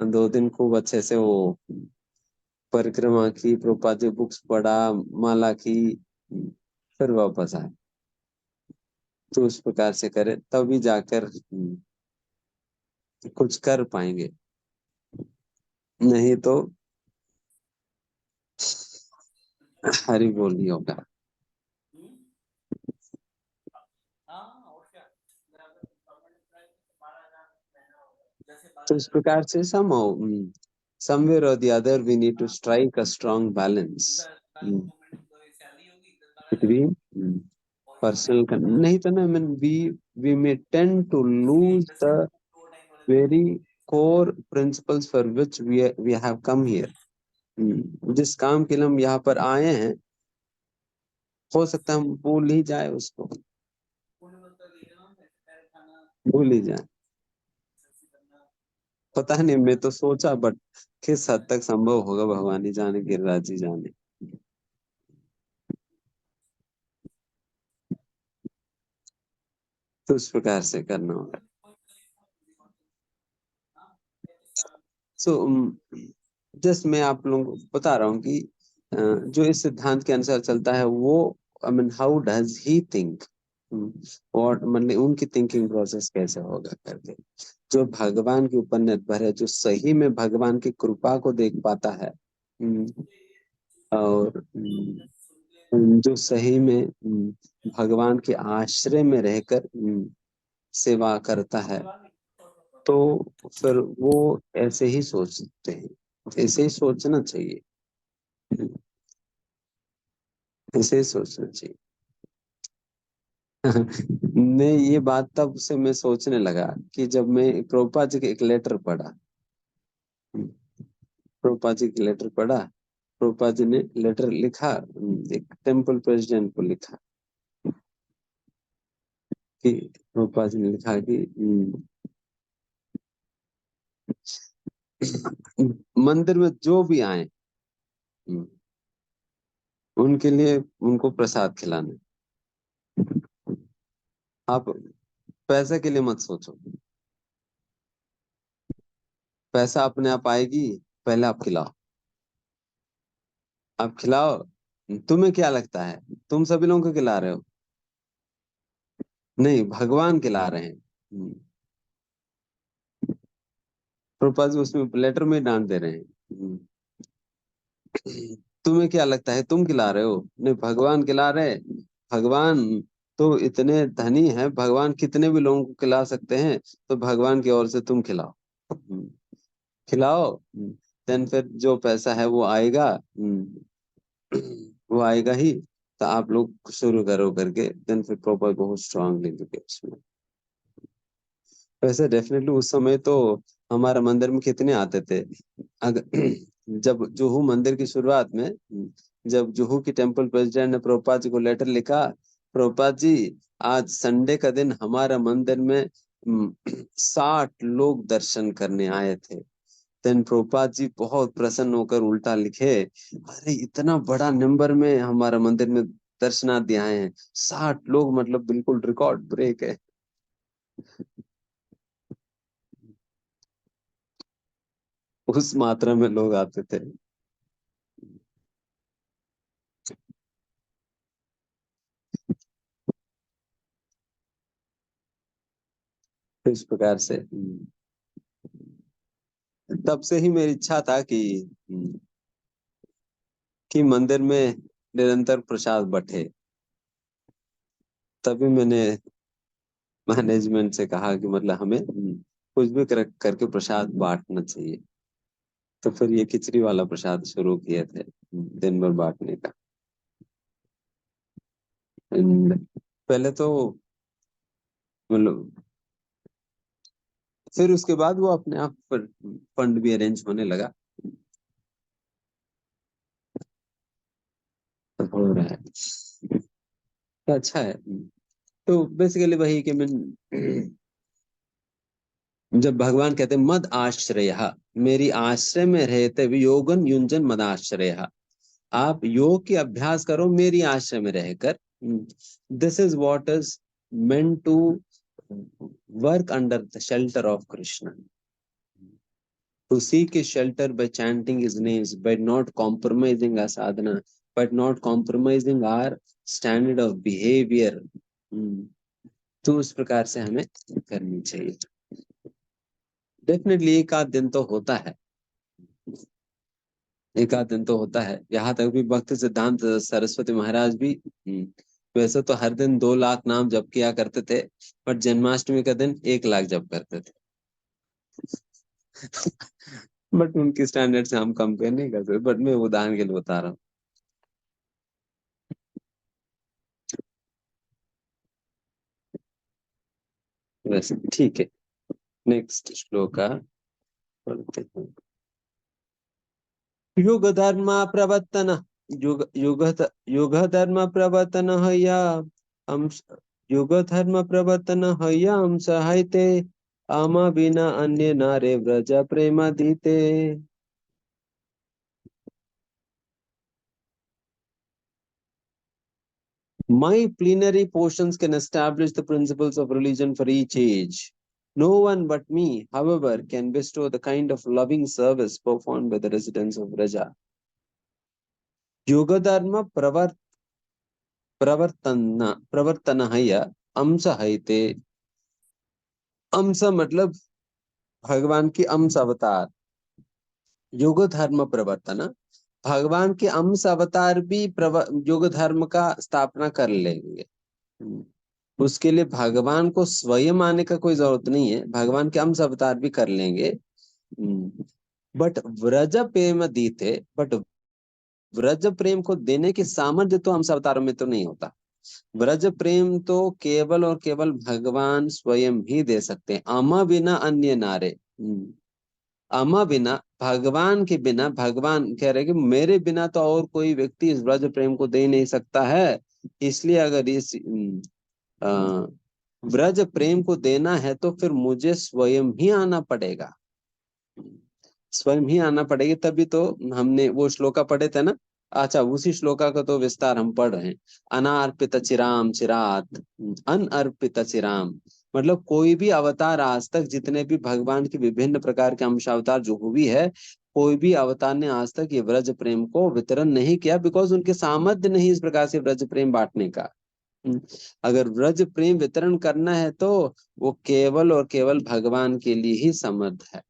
2 दिन खूब अच्छे से वो परिक्रमा की, प्रभुपाद जी बुक्स पढ़ा, माला की, फिर वापस आए। तो उस प्रकार से करे तभी जाकर कुछ कर पाएंगे, नहीं तो हरी बोल नहीं होगा। तो इस प्रकार से somewhere or the other we need to strike a strong balance between personal नहीं तो ना, we may tend to lose the very core principles for which we have come here। जिस काम के लिए हम यहाँ पर आए हैं, हो सकता है हम भूल ही जाए उसको, भूल ही जाए। पता नहीं, मैं तो सोचा, बट किस हद तक संभव होगा भगवान ही जाने, गिरिराज जी जाने। तो उस प्रकार से करना होगा। सो जस्ट मैं आप लोगों को बता रहा हूँ कि जो इस सिद्धांत के अनुसार चलता है, वो I mean how does he think, और मतलब उनकी थिंकिंग प्रोसेस कैसे होगा करके, जो भगवान के ऊपर निर्भर है, जो सही में भगवान की कृपा को देख पाता है, और जो सही में भगवान के आश्रय में रहकर सेवा करता है, तो फिर वो ऐसे ही सोचते हैं, ऐसे ही सोचना चाहिए, ऐसे ही सोचना चाहिए। नहीं, ये बात तब से मैं सोचने लगा कि जब मैं प्रभुपाद जी के एक लेटर पढ़ा, प्रभुपाद जी की लेटर पढ़ा, प्रभुपाद जी ने लेटर लिखा, एक टेम्पल प्रेसिडेंट को लिखा कि प्रभुपाद जी ने लिखा कि मंदिर में जो भी आए, हम्म, उनके लिए उनको प्रसाद खिलाना। आप पैसे के लिए मत सोचो, पैसा अपने आप आएगी, पहले आप खिलाओ, आप खिलाओ। तुम्हें क्या लगता है तुम सभी लोगों को खिला रहे हो? नहीं, भगवान खिला रहे हैं। प्रभुपाद जी उसमें लेटर में डांट दे रहे हैं। तुम्हें क्या लगता है तुम खिला रहे हो? नहीं, भगवान खिला रहे हैं। भगवान तो इतने धनी है, भगवान कितने भी लोगों को खिला सकते हैं, तो भगवान की ओर से तुम खिलाओ। खिलाओ, देन फिर जो पैसा है वो आएगा। वो आएगा ही। तो आप लोग शुरू करो करके, देन फिर प्रॉपर बहुत स्ट्रांगली उसमें। वैसे डेफिनेटली उस समय तो हमारे मंदिर में कितने आते थे। अगर जब जुहू मंदिर की शुरुआत में, जब जुहू की टेम्पल प्रेसिडेंट ने प्रभुपाद जी को लेटर लिखा, प्रभुपाद जी आज संडे का दिन हमारा मंदिर में 60 लोग दर्शन करने आए थे। देन प्रभुपाद जी बहुत प्रसन्न होकर उल्टा लिखे, अरे इतना बड़ा नंबर में हमारा मंदिर में दर्शनार्थी आए हैं, 60 लोग, मतलब बिल्कुल रिकॉर्ड ब्रेक है। उस मात्रा में लोग आते थे। तो इस प्रकार से तब से ही मेरी इच्छा था कि मंदिर में निरंतर प्रसाद बंटे। तभी मैंने मैनेजमेंट से कहा कि मतलब हमें कुछ भी करके प्रसाद बांटना चाहिए। तो फिर ये खिचड़ी वाला प्रसाद शुरू किए थे, दिन भर बांटने का। And पहले तो मतलब, फिर उसके बाद वो अपने आप फंड भी अरेंज होने लगा। तो हो रहा है, तो अच्छा है। तो बेसिकली वही कि मैं, जब भगवान कहते हैं मद आश्रय, मेरी आश्रय में रहते हुए योगन युंजन मद आश्रय, आप योग की अभ्यास करो मेरी आश्रय में रहकर। This is what is meant to work under the shelter of Krishna, to seek his shelter by chanting his names, by not compromising our sadhana, but not compromising our standard of behavior। तो उस प्रकार से हमें करनी चाहिए। डेफिनेटली एक आध दिन तो होता है, एक आध दिन तो होता है। यहाँ तक भी भक्ति सिद्धांत सरस्वती महाराज भी वैसे तो हर दिन 2 लाख नाम जप किया करते थे, पर जन्माष्टमी का दिन 1 लाख जप करते थे। बट उनकी स्टैंडर्ड से हम कंपेयर नहीं कर सकते, बट मैं उदाहरण के लिए बता रहा हूँ। वैसे ठीक है, नेक्स्ट श्लोक पढ़ते हैं। युग धर्म प्रवर्तन, युग धर्म प्रवर्तन हया हम, युग धर्म प्रवर्तन हया हम सहायते, आमा बिना अन्य नारे व्रज प्रेम दीते। My plenary portions can establish the principles of religion for each age. No one but me, however, can bestow the kind of loving service performed by the residents of Raja. Yoga dharma प्रवर्तन अंश है। अंश मतलब भगवान की अंश अवतार। योग धर्म प्रवर्तन, भगवान के अंश अवतार भी योग धर्म का स्थापना कर लेंगे। उसके लिए भगवान को स्वयं आने का कोई जरूरत नहीं है, भगवान के अंश अवतार भी कर लेंगे। बट व्रज प्रेम दीते, बट व्रज प्रेम को देने की सामर्थ्य तो अंश अवतारों में तो नहीं होता। ब्रज प्रेम तो केवल और केवल भगवान स्वयं ही दे सकते हैं, अमा बिना अन्य नारे। अमा बिना, भगवान के बिना, भगवान कह रहे कि मेरे बिना तो और कोई व्यक्ति इस ब्रज प्रेम को दे नहीं सकता है। इसलिए अगर इस ब्रज प्रेम को देना है तो फिर मुझे स्वयं ही आना पड़ेगा, स्वयं ही आना पड़ेगी, तभी तो। हमने वो श्लोका पढ़े थे ना, अच्छा उसी श्लोका का तो विस्तार हम पढ़ रहे हैं। अनार्पित चिराम चिरात, अनअर्पित चिराम, मतलब कोई भी अवतार आज तक, जितने भी भगवान के विभिन्न प्रकार के अंशावतार जो हुई है, कोई भी अवतार ने आज तक ये व्रज प्रेम को वितरण नहीं किया, बिकॉज उनके सामर्थ्य नहीं इस प्रकार से व्रज प्रेम बांटने का। अगर व्रज प्रेम वितरण करना है तो वो केवल और केवल भगवान के लिए ही समर्थ है।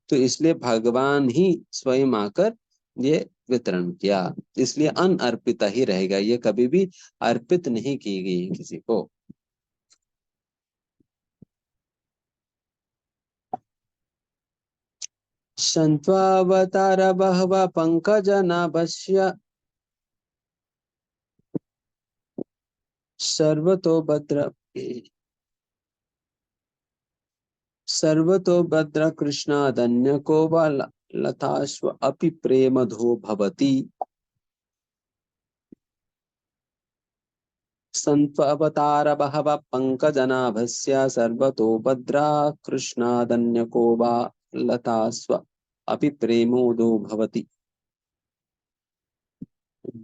तो इसलिए भगवान ही स्वयं आकर ये वितरण किया, इसलिए अनअर्पिता ही रहेगा, ये कभी भी अर्पित नहीं की गई है किसी को। संत्वावतार बहवा पंकज नाभस्य सर्वतो भद्र, सर्वतो भद्र कृष्णादन्य को वा लताश्व अपि प्रेमधो भवति। संत्ववतार बहव पंकजनाभस्य सर्वतो भद्रा कृष्णादन्यको वा लतास्व अपि प्रेमोदो भवति।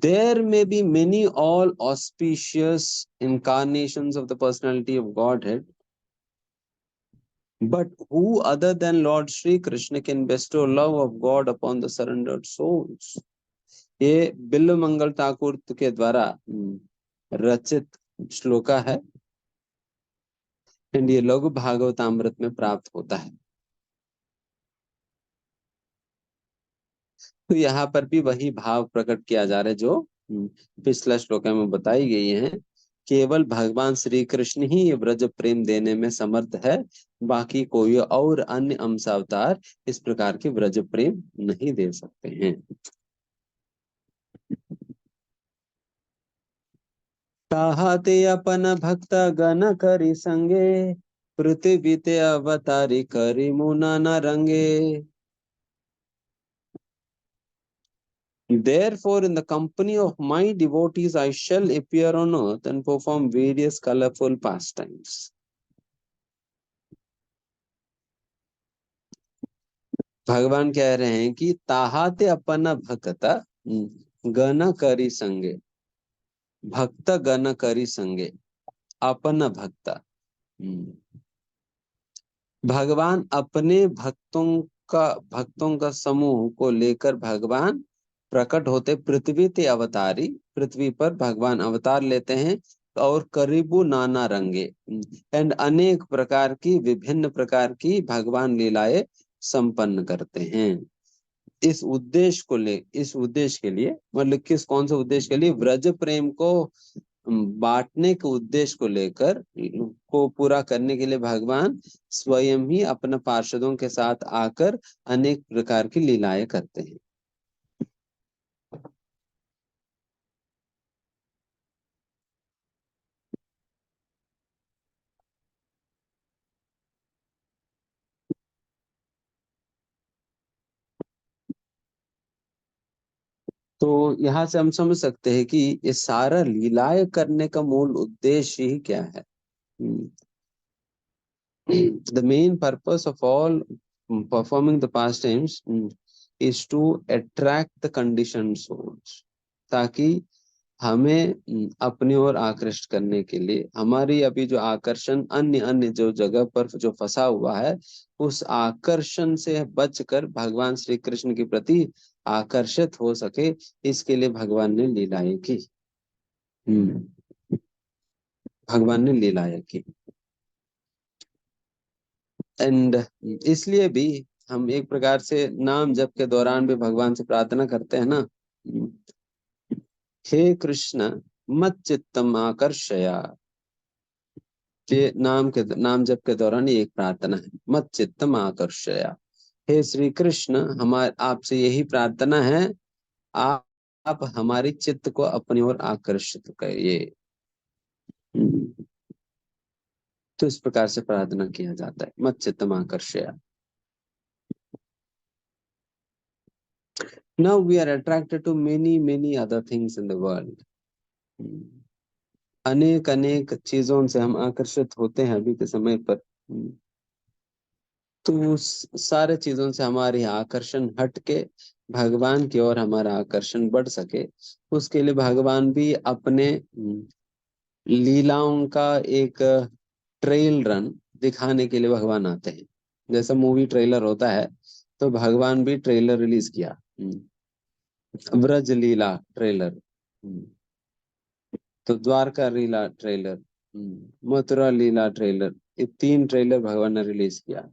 There may be many all auspicious incarnations of the personality of Godhead, but who other than Lord Shri Krishna can bestow love of God upon the surrendered souls? ये बिल्व मंगल ठाकुर के द्वारा रचित श्लोका है, एंड ये लघु भागवतामृत में प्राप्त होता है। तो यहाँ पर भी वही भाव प्रकट किया जा रहा है जो पिछला श्लोका में बताई गई है। केवल भगवान श्री कृष्ण ही ये ब्रज प्रेम देने में समर्थ है, बाकी कोई और अन्य अंशावतार इस प्रकार के ब्रज प्रेम नहीं दे सकते हैं। ताहाते अपन भक्त गण करी संगे, पृथ्वी ते अवतारी करी मुना न रंगे। Therefore, in the company of my devotees, I shall appear on earth and perform various colorful pastimes. भगवान कह रहे हैं कि ताहाते अपन भक्त गण करी संगे, भक्त गण करी संगे, अपन भक्त। भगवान अपने भक्तों का समूह को लेकर भगवान प्रकट होते पृथ्वी ते अवतारी, पृथ्वी पर भगवान अवतार लेते हैं, और करीबू नाना रंगे, एंड अनेक प्रकार की, विभिन्न प्रकार की भगवान लीलाएं संपन्न करते हैं। इस उद्देश्य को ले, इस उद्देश्य के लिए, मतलब कौन से उद्देश्य के लिए? व्रज प्रेम को बांटने के उद्देश्य को लेकर, को पूरा करने के लिए भगवान स्वयं ही अपने पार्षदों के साथ आकर अनेक प्रकार की लीलाएं करते हैं। तो यहाँ से हम समझ सकते हैं कि ये सारा लीलाएं करने का मूल उद्देश्य ही क्या है। The main purpose of all performing the pastimes is to attract the conditioned souls, ताकि हमें अपनी ओर आकृष्ट करने के लिए, हमारी अभी जो आकर्षण अन्य अन्य जो जगह पर जो फंसा हुआ है, उस आकर्षण से बचकर भगवान श्री कृष्ण के प्रति आकर्षित हो सके, इसके लिए भगवान ने लीलाएं की। भगवान ने लीलाएं की। एंड इसलिए भी हम एक प्रकार से नाम जप के दौरान भी भगवान से प्रार्थना करते हैं ना, हे कृष्ण मत चित्तम आकर्षया। ये नाम जप के दौरान ये एक प्रार्थना है, मत चित्तम आकर्षया। हे श्री कृष्ण, हमारे आपसे यही प्रार्थना है, आप हमारी चित्त को अपनी ओर आकर्षित करिए। तो इस प्रकार से प्रार्थना किया जाता है, मत चित्तम आकर्षया। Now we are attracted to many other things in the world. अनेक अनेक चीजों से हम आकर्षित होते हैं अभी के समय पर। तो सारे चीजों से हमारी आकर्षण हट के भगवान की ओर हमारा आकर्षण बढ़ सके, उसके लिए भगवान भी अपने लीलाओं का एक ट्रेल रन दिखाने के लिए भगवान आते हैं। जैसा मूवी ट्रेलर होता है, तो भगवान भी ट्रेलर रिलीज किया, व्रज लीला ट्रेलर, तो द्वारका लीला ट्रेलर, मथुरा लीला ट्रेलर, ये 3 ट्रेलर भगवान ने रिलीज किया।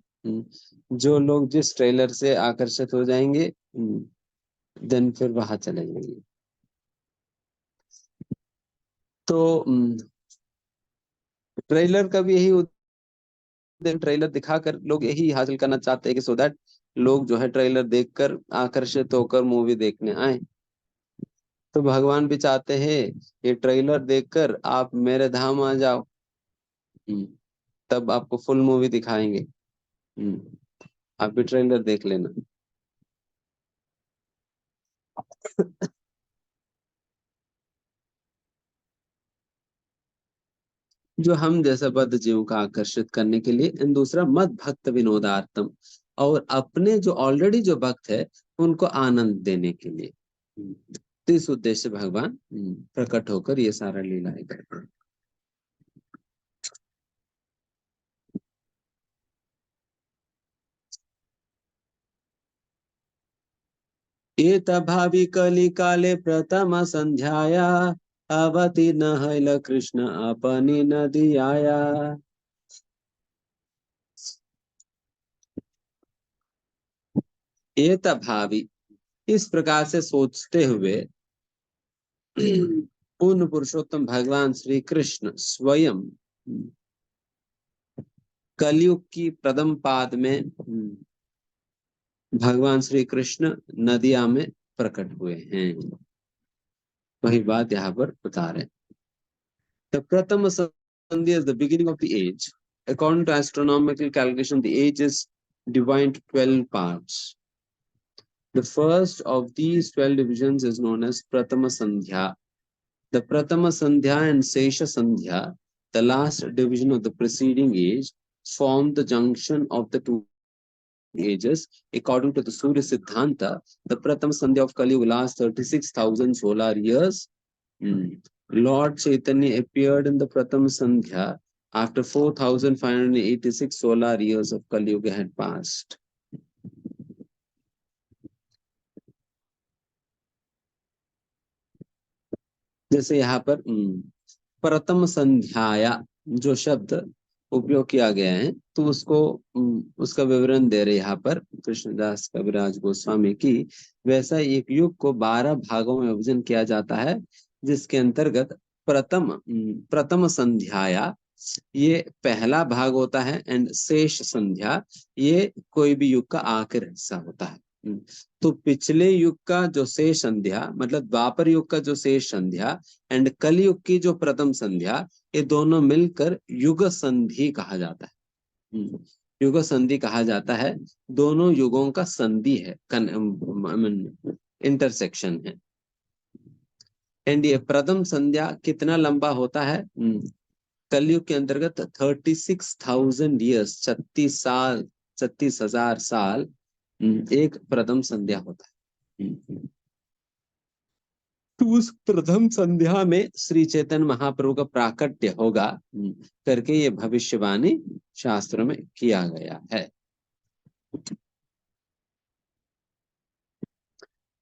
जो लोग जिस ट्रेलर से आकर्षित हो जाएंगे, देन फिर वहां चले जाएंगे। तो ट्रेलर का भी यही ट्रेलर दिखाकर लोग यही हासिल करना चाहते हैं कि सो दैट लोग जो है ट्रेलर देखकर आकर्षित होकर मूवी देखने आए। तो भगवान भी चाहते हैं ये ट्रेलर देखकर आप मेरे धाम आ जाओ, तब आपको फुल मूवी दिखाएंगे। आप भी ट्रेलर देख लेना। जो हम जैसा बद्ध जीव का आकर्षित करने के लिए, एंड दूसरा मद भक्त विनोदार्थम, और अपने जो ऑलरेडी जो भक्त है उनको आनंद देने के लिए। तो इस उद्देश्य से भगवान प्रकट होकर ये सारा लीलाएं करते हैं। एतभावि कलि काले प्रथम संध्याया अवति न हैल कृष्ण अपनी नदी आया। एतभावि, इस प्रकार से सोचते हुए पूर्ण पुरुषोत्तम भगवान श्री कृष्ण स्वयं कलयुग की प्रथम पाद में भगवान श्री कृष्ण नदिया में प्रकट हुए हैं। वही बात यहाँ पर बता रहे हैं। The Prathama Sandhya is the beginning of the age. According to astronomical calculation, the age is divided into 12 parts. The first of these 12 divisions is known as Prathama Sandhya. The Prathama Sandhya and Sesha Sandhya, the last division of the preceding age, form the junction of the two ages. According to the Surya Siddhanta, the Prathama Sandhya of Kali will last 36,000 solar years. Lord Chaitanya appeared in the Prathama Sandhya after 4,586 solar years of Kali Yuga had passed. जैसे यहाँ पर प्रथम संध्याया जो शब्द उपयोग किया गया है, तो उसको उसका विवरण दे रहे यहाँ पर कृष्णदास कविराज गोस्वामी की। वैसा एक युग को 12 भागों में विभाजन किया जाता है, जिसके अंतर्गत प्रथम संध्याया ये पहला भाग होता है, एंड शेष संध्या ये कोई भी युग का आखिरी हिस्सा होता है। तो पिछले युग का जो शेष संध्या, मतलब द्वापर युग का जो शेष संध्या एंड कलयुग की जो प्रथम संध्या, ये दोनों मिलकर युग संधि कहा जाता है। युग संधि कहा जाता है, दोनों युगों का संधि है, इंटरसेक्शन है। एंड ये प्रथम संध्या कितना लंबा होता है? कलयुग के अंतर्गत 36,000 ईयर्स, 36,000 साल एक प्रथम संध्या होता है। तो उस प्रथम संध्या में श्री चैतन्य महाप्रभु का प्राकट्य होगा करके ये भविष्यवाणी शास्त्रों में किया गया है।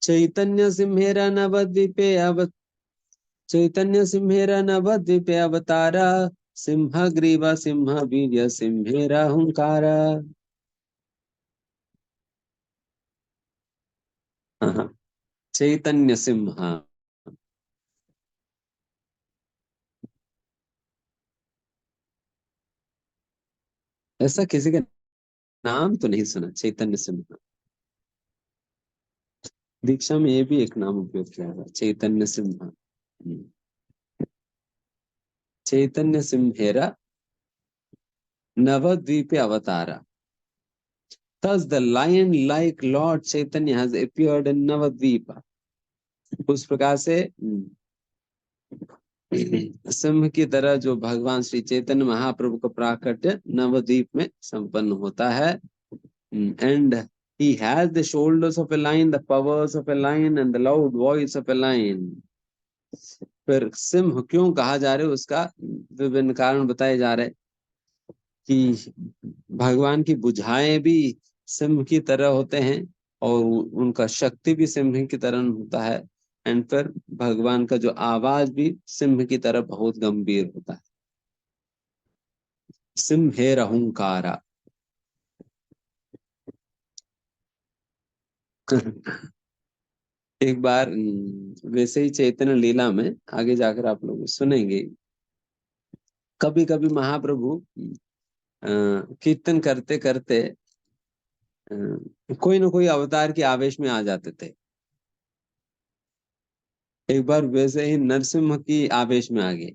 चैतन्य सिंहेरा नवद्वीपे चैतन्य सिंहेरा नवद्वीपे अवतारा सिंह ग्रीवा सिंह वीर्य सिंहेरा हुंकारा। चैतन्य सिंह, ऐसा किसी का नाम तो नहीं सुना, चैतन्य सिंह। दीक्षा में ये भी एक नाम उपयोग किया है, चैतन्य सिंह। चैतन्य सिंहेरा नवद्वीपे अवतारा। Thus the lion-like Lord Chaitanya has appeared in Navadvipa. उस प्रकार से सिंह की तरह जो भगवान श्री चैतन्य महाप्रभु का प्राकट्य नवद्वीप में संपन्न होता है। And he has the shoulders of a lion, the powers of a lion, and the loud voice of a lion. फिर सिंह क्यों कहा जा रहा है, उसका विभिन्न कारण बताए जा रहे कि भगवान की बुझाएं भी सिंह की तरह होते हैं और उनका शक्ति भी सिंह की तरह होता है। एंड फिर भगवान का जो आवाज भी सिंह की तरह बहुत गंभीर होता है। सिंहेर हुंकारा। एक बार वैसे ही चैतन्य लीला में आगे जाकर आप लोग सुनेंगे, कभी कभी महाप्रभु कीर्तन करते करते कोई ना कोई अवतार के आवेश में आ जाते थे। एक बार वैसे ही नरसिंह की आवेश में आ गए,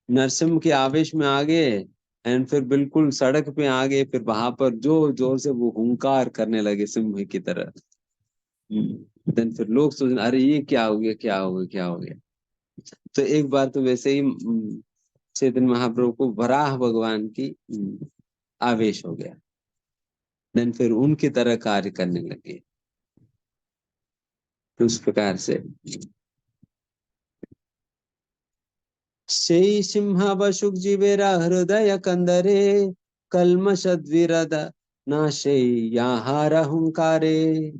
नरसिंह के आवेश में आ गए एंड फिर बिल्कुल सड़क पे आ गए। फिर वहां पर जोर जोर से वो हुंकार करने लगे सिंह की तरह। देन फिर लोग सोचने, अरे ये क्या हो गया, क्या हो गया, क्या हो गया। तो एक बार तो वैसे ही चैतन्य महाप्रभु को वराह भगवान की आवेश हो गया। देन फिर उनकी तरह कार्य करने लगे। तो उस प्रकार से शै सिंह वसुक जीवेरा हृदय कंदरे कल्मषद्विरद नाशे याहार हुंकारे।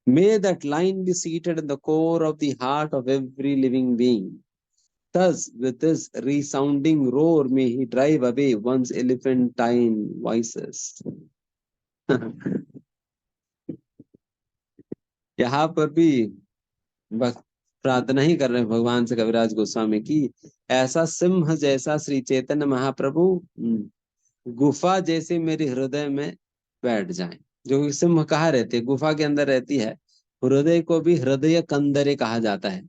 May that lion be seated in the core of the heart of every living being. Thus, with his resounding roar, may he drive away one's elephantine voices. यहाँ पर भी प्रार्थना ही कर रहे हैं भगवान से कविराज गोस्वामी की, ऐसा सिंह जैसा श्री चैतन्य महाप्रभु गुफा जैसे मेरे हृदय में बैठ जाएं। जो कि सिंह कहाँ रहती है, गुफा के अंदर रहती है। हृदय को भी हृदय कंदरे कहा जाता है।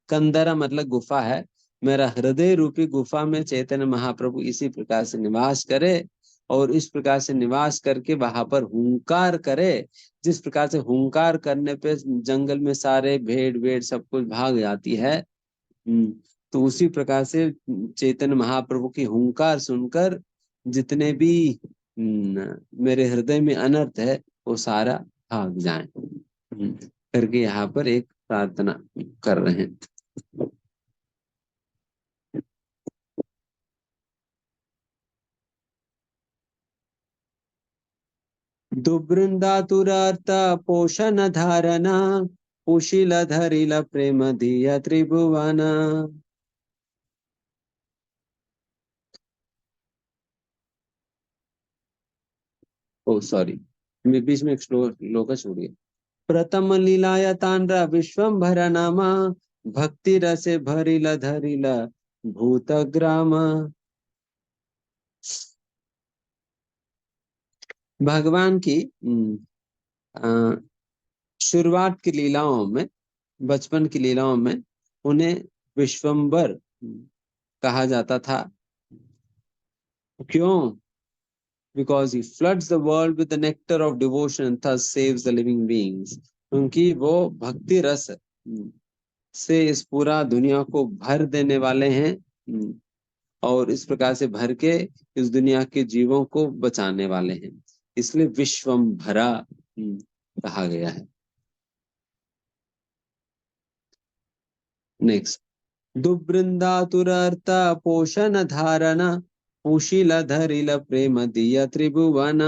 कंदरा मतलब गुफा है। मेरा हृदय रूपी गुफा में चैतन्य महाप्रभु इसी प्रकार से निवास करे और इस प्रकार से निवास करके वहां पर हुंकार करे। जिस प्रकार से हुंकार करने पे जंगल में सारे भेड़ वेड़ सब कुछ भाग जाती है, तो उसी प्रकार से चैतन्य महाप्रभु की हुंकार सुनकर जितने भी मेरे हृदय में अनर्थ है वो सारा भाग जाए करके यहाँ पर एक प्रार्थना कर रहे हैं। दुबृंदातुरार्थ पोषण धारणा कुशील धरिल प्रेम धिया त्रिभुवन। ओ सॉरी, बीच में एक श्लोक छूट गया। प्रथम लीलाया तांड्रा विश्वंभर नामा भक्ति रसे भरिल धरिल भूतग्राम। भगवान की शुरुआत की लीलाओं में, बचपन की लीलाओं में उन्हें विश्वंभर कहा जाता था। क्यों? Because he floods the world with the nectar of devotion and thus saves the living beings. क्योंकि वो भक्ति रस से इस पूरा दुनिया को भर देने वाले हैं और इस प्रकार से भर के इस दुनिया के जीवों को बचाने वाले हैं, इसलिए विश्वंभरा कहा गया है। नेक्स्ट, दुबृंदातुरार्थ पोषण धारणा कुशील धरिल प्रेम दिया त्रिभुवन।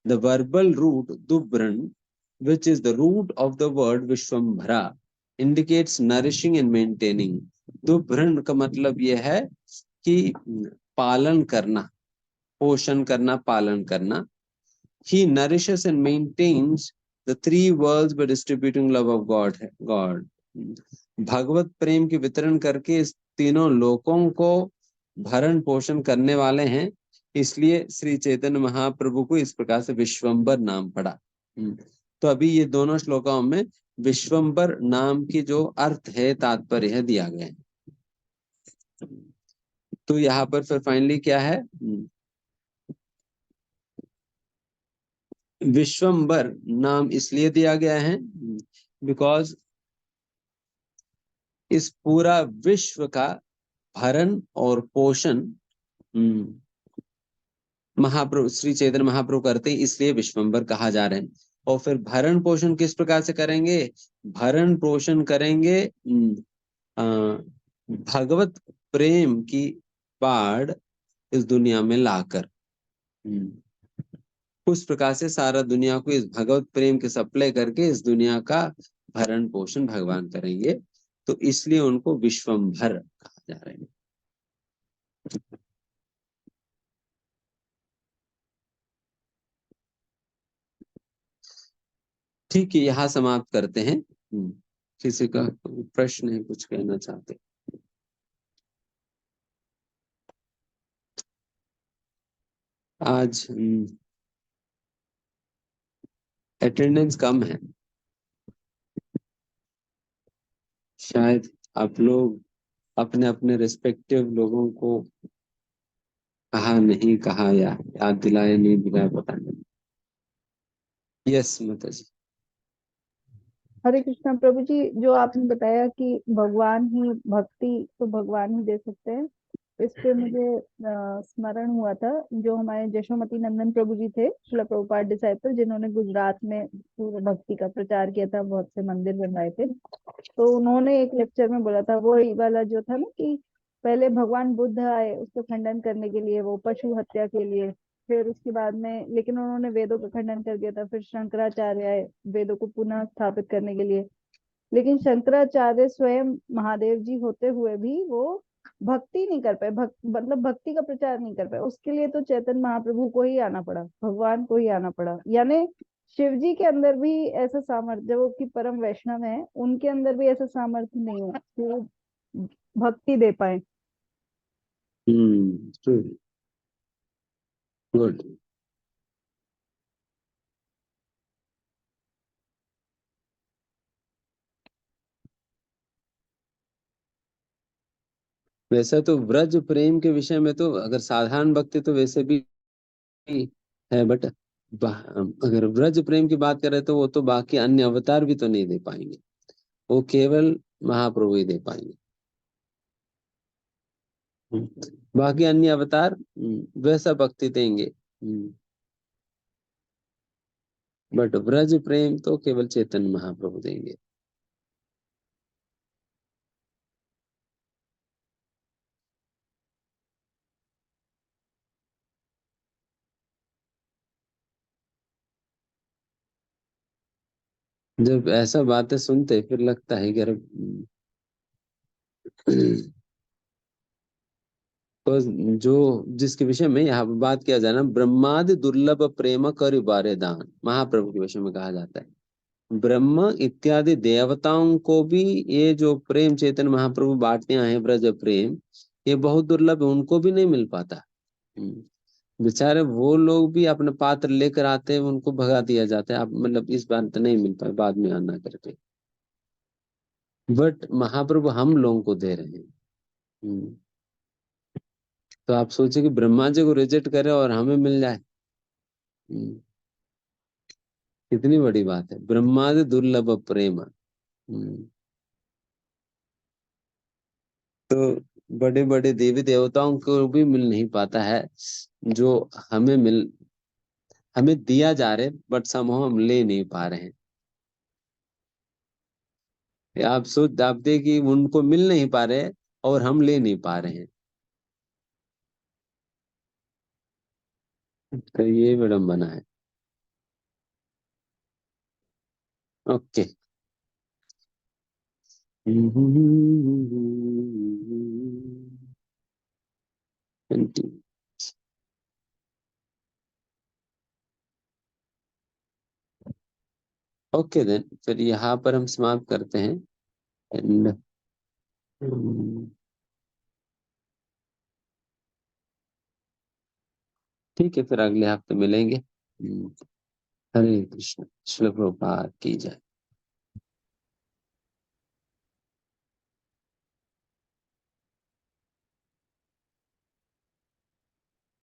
The verbal root dubran, which is the root of the word Vishwambhara, indicates nourishing and maintaining. दुभ्रन का मतलब यह है कि पालन करना, पोषण करना, पालन करना। He nourishes and maintains the three worlds by distributing love of God. भगवत प्रेम के वितरण करके इस तीनों लोकों को भरण पोषण करने वाले हैं, इसलिए श्री चैतन्य महाप्रभु को इस प्रकार से विश्वंभर नाम पड़ा। तो अभी ये दोनों श्लोकों में विश्वंभर नाम की जो अर्थ है, तात्पर्य है दिया गया है। तो यहाँ पर फिर फाइनली क्या है, विश्वंभर नाम इसलिए दिया गया है बिकॉज इस पूरा विश्व का भरण और पोषण महाप्रभु श्री चैतन्य महाप्रभु करते हैं, इसलिए विश्वंभर कहा जा रहे हैं। और फिर भरण पोषण किस प्रकार से करेंगे, भरण पोषण करेंगे भगवत प्रेम की बाढ़ इस दुनिया में लाकर। उस प्रकार से सारा दुनिया को इस भगवत प्रेम के सप्लाई करके इस दुनिया का भरण पोषण भगवान करेंगे, तो इसलिए उनको विश्वंभर कहा जा रहा है। ठीक है, यहाँ समाप्त करते हैं। किसी का प्रश्न है, कुछ कहना चाहते? आज अटेंडेंस कम है, शायद आप लोग अपने अपने रिस्पेक्टिव लोगों को कहा नहीं कहा या याद दिलाया नहीं दिलाया, पता नहीं। यस माता जी। हरे कृष्णा प्रभु जी, जो आपने बताया कि भगवान ही भक्ति तो भगवान ही दे सकते हैं, इस पे मुझे स्मरण हुआ था जो हमारे यशोमती नंदन प्रभु जी थे, शिला प्रभुपाद डिसाइपल, जिन्होंने गुजरात में पूर्ण भक्ति का प्रचार किया था, बहुत से मंदिर बनवाए थे। तो उन्होंने एक लेक्चर में बोला था, वो वाला जो था ना कि पहले भगवान बुद्ध आए उसको खंडन करने के लिए, वो पशु हत्या के लिए, फिर उसके बाद में लेकिन उन्होंने वेदों का खंडन कर दिया था, फिर शंकराचार्य आए वेदों को पुनः स्थापित करने के लिए। लेकिन शंकराचार्य स्वयं महादेव जी होते हुए भी वो भक्ति नहीं कर पाए, मतलब भक्ति का प्रचार नहीं कर पाए। उसके लिए तो चैतन्य महाप्रभु को ही आना पड़ा, भगवान को ही आना पड़ा। यानी शिव जी के अंदर भी ऐसा सामर्थ्य, वो की परम वैष्णव है, उनके अंदर भी ऐसा सामर्थ्य नहीं है कि वो भक्ति दे पाए। गुड। वैसे तो व्रज प्रेम के विषय में तो अगर साधारण भक्ति तो वैसे भी है, बट अगर व्रज प्रेम की बात करें तो वो तो बाकी अन्य अवतार भी तो नहीं दे पाएंगे, वो केवल महाप्रभु ही दे पाएंगे। बाकी अन्य अवतार वैसा भक्ति देंगे, बट व्रज प्रेम तो केवल चैतन्य महाप्रभु देंगे। जब ऐसा बातें सुनते फिर लगता है कि अरे तो जो जिसके विषय में यहाँ पे बात किया जाए ना, ब्रह्मादि दुर्लभ प्रेम कर बारे दान, महाप्रभु के विषय में कहा जाता है। ब्रह्म इत्यादि देवताओं को भी ये जो प्रेम चैतन्य महाप्रभु बांटते हैं ब्रज प्रेम, ये बहुत दुर्लभ है, उनको भी नहीं मिल पाता। बेचारे वो लोग भी अपने पात्र लेकर आते हैं, उनको भगा दिया जाता है, आप मतलब इस बार तो नहीं मिल पाए, बाद में आना करके। बट महाप्रभु हम लोगों को दे रहे हैं। तो आप सोचिए कि ब्रह्मा जी को रिजेक्ट करे और हमें मिल जाए, कितनी बड़ी बात है। ब्रह्मादि दुर्लभ प्रेम। तो बड़े बड़े देवी देवताओं को भी मिल नहीं पाता है जो हमें दिया जा रहे, बट समूह हम ले नहीं पा रहे हैं। आप देखिए उनको मिल नहीं पा रहे और हम ले नहीं पा रहे हैं, तो ये विडम्बना है। ओके। ओके देन, फिर यहाँ पर हम समाप्त करते हैं। एंड ठीक है, फिर अगले हफ्ते मिलेंगे। हरे कृष्ण। श्री प्रभुपाद की जय।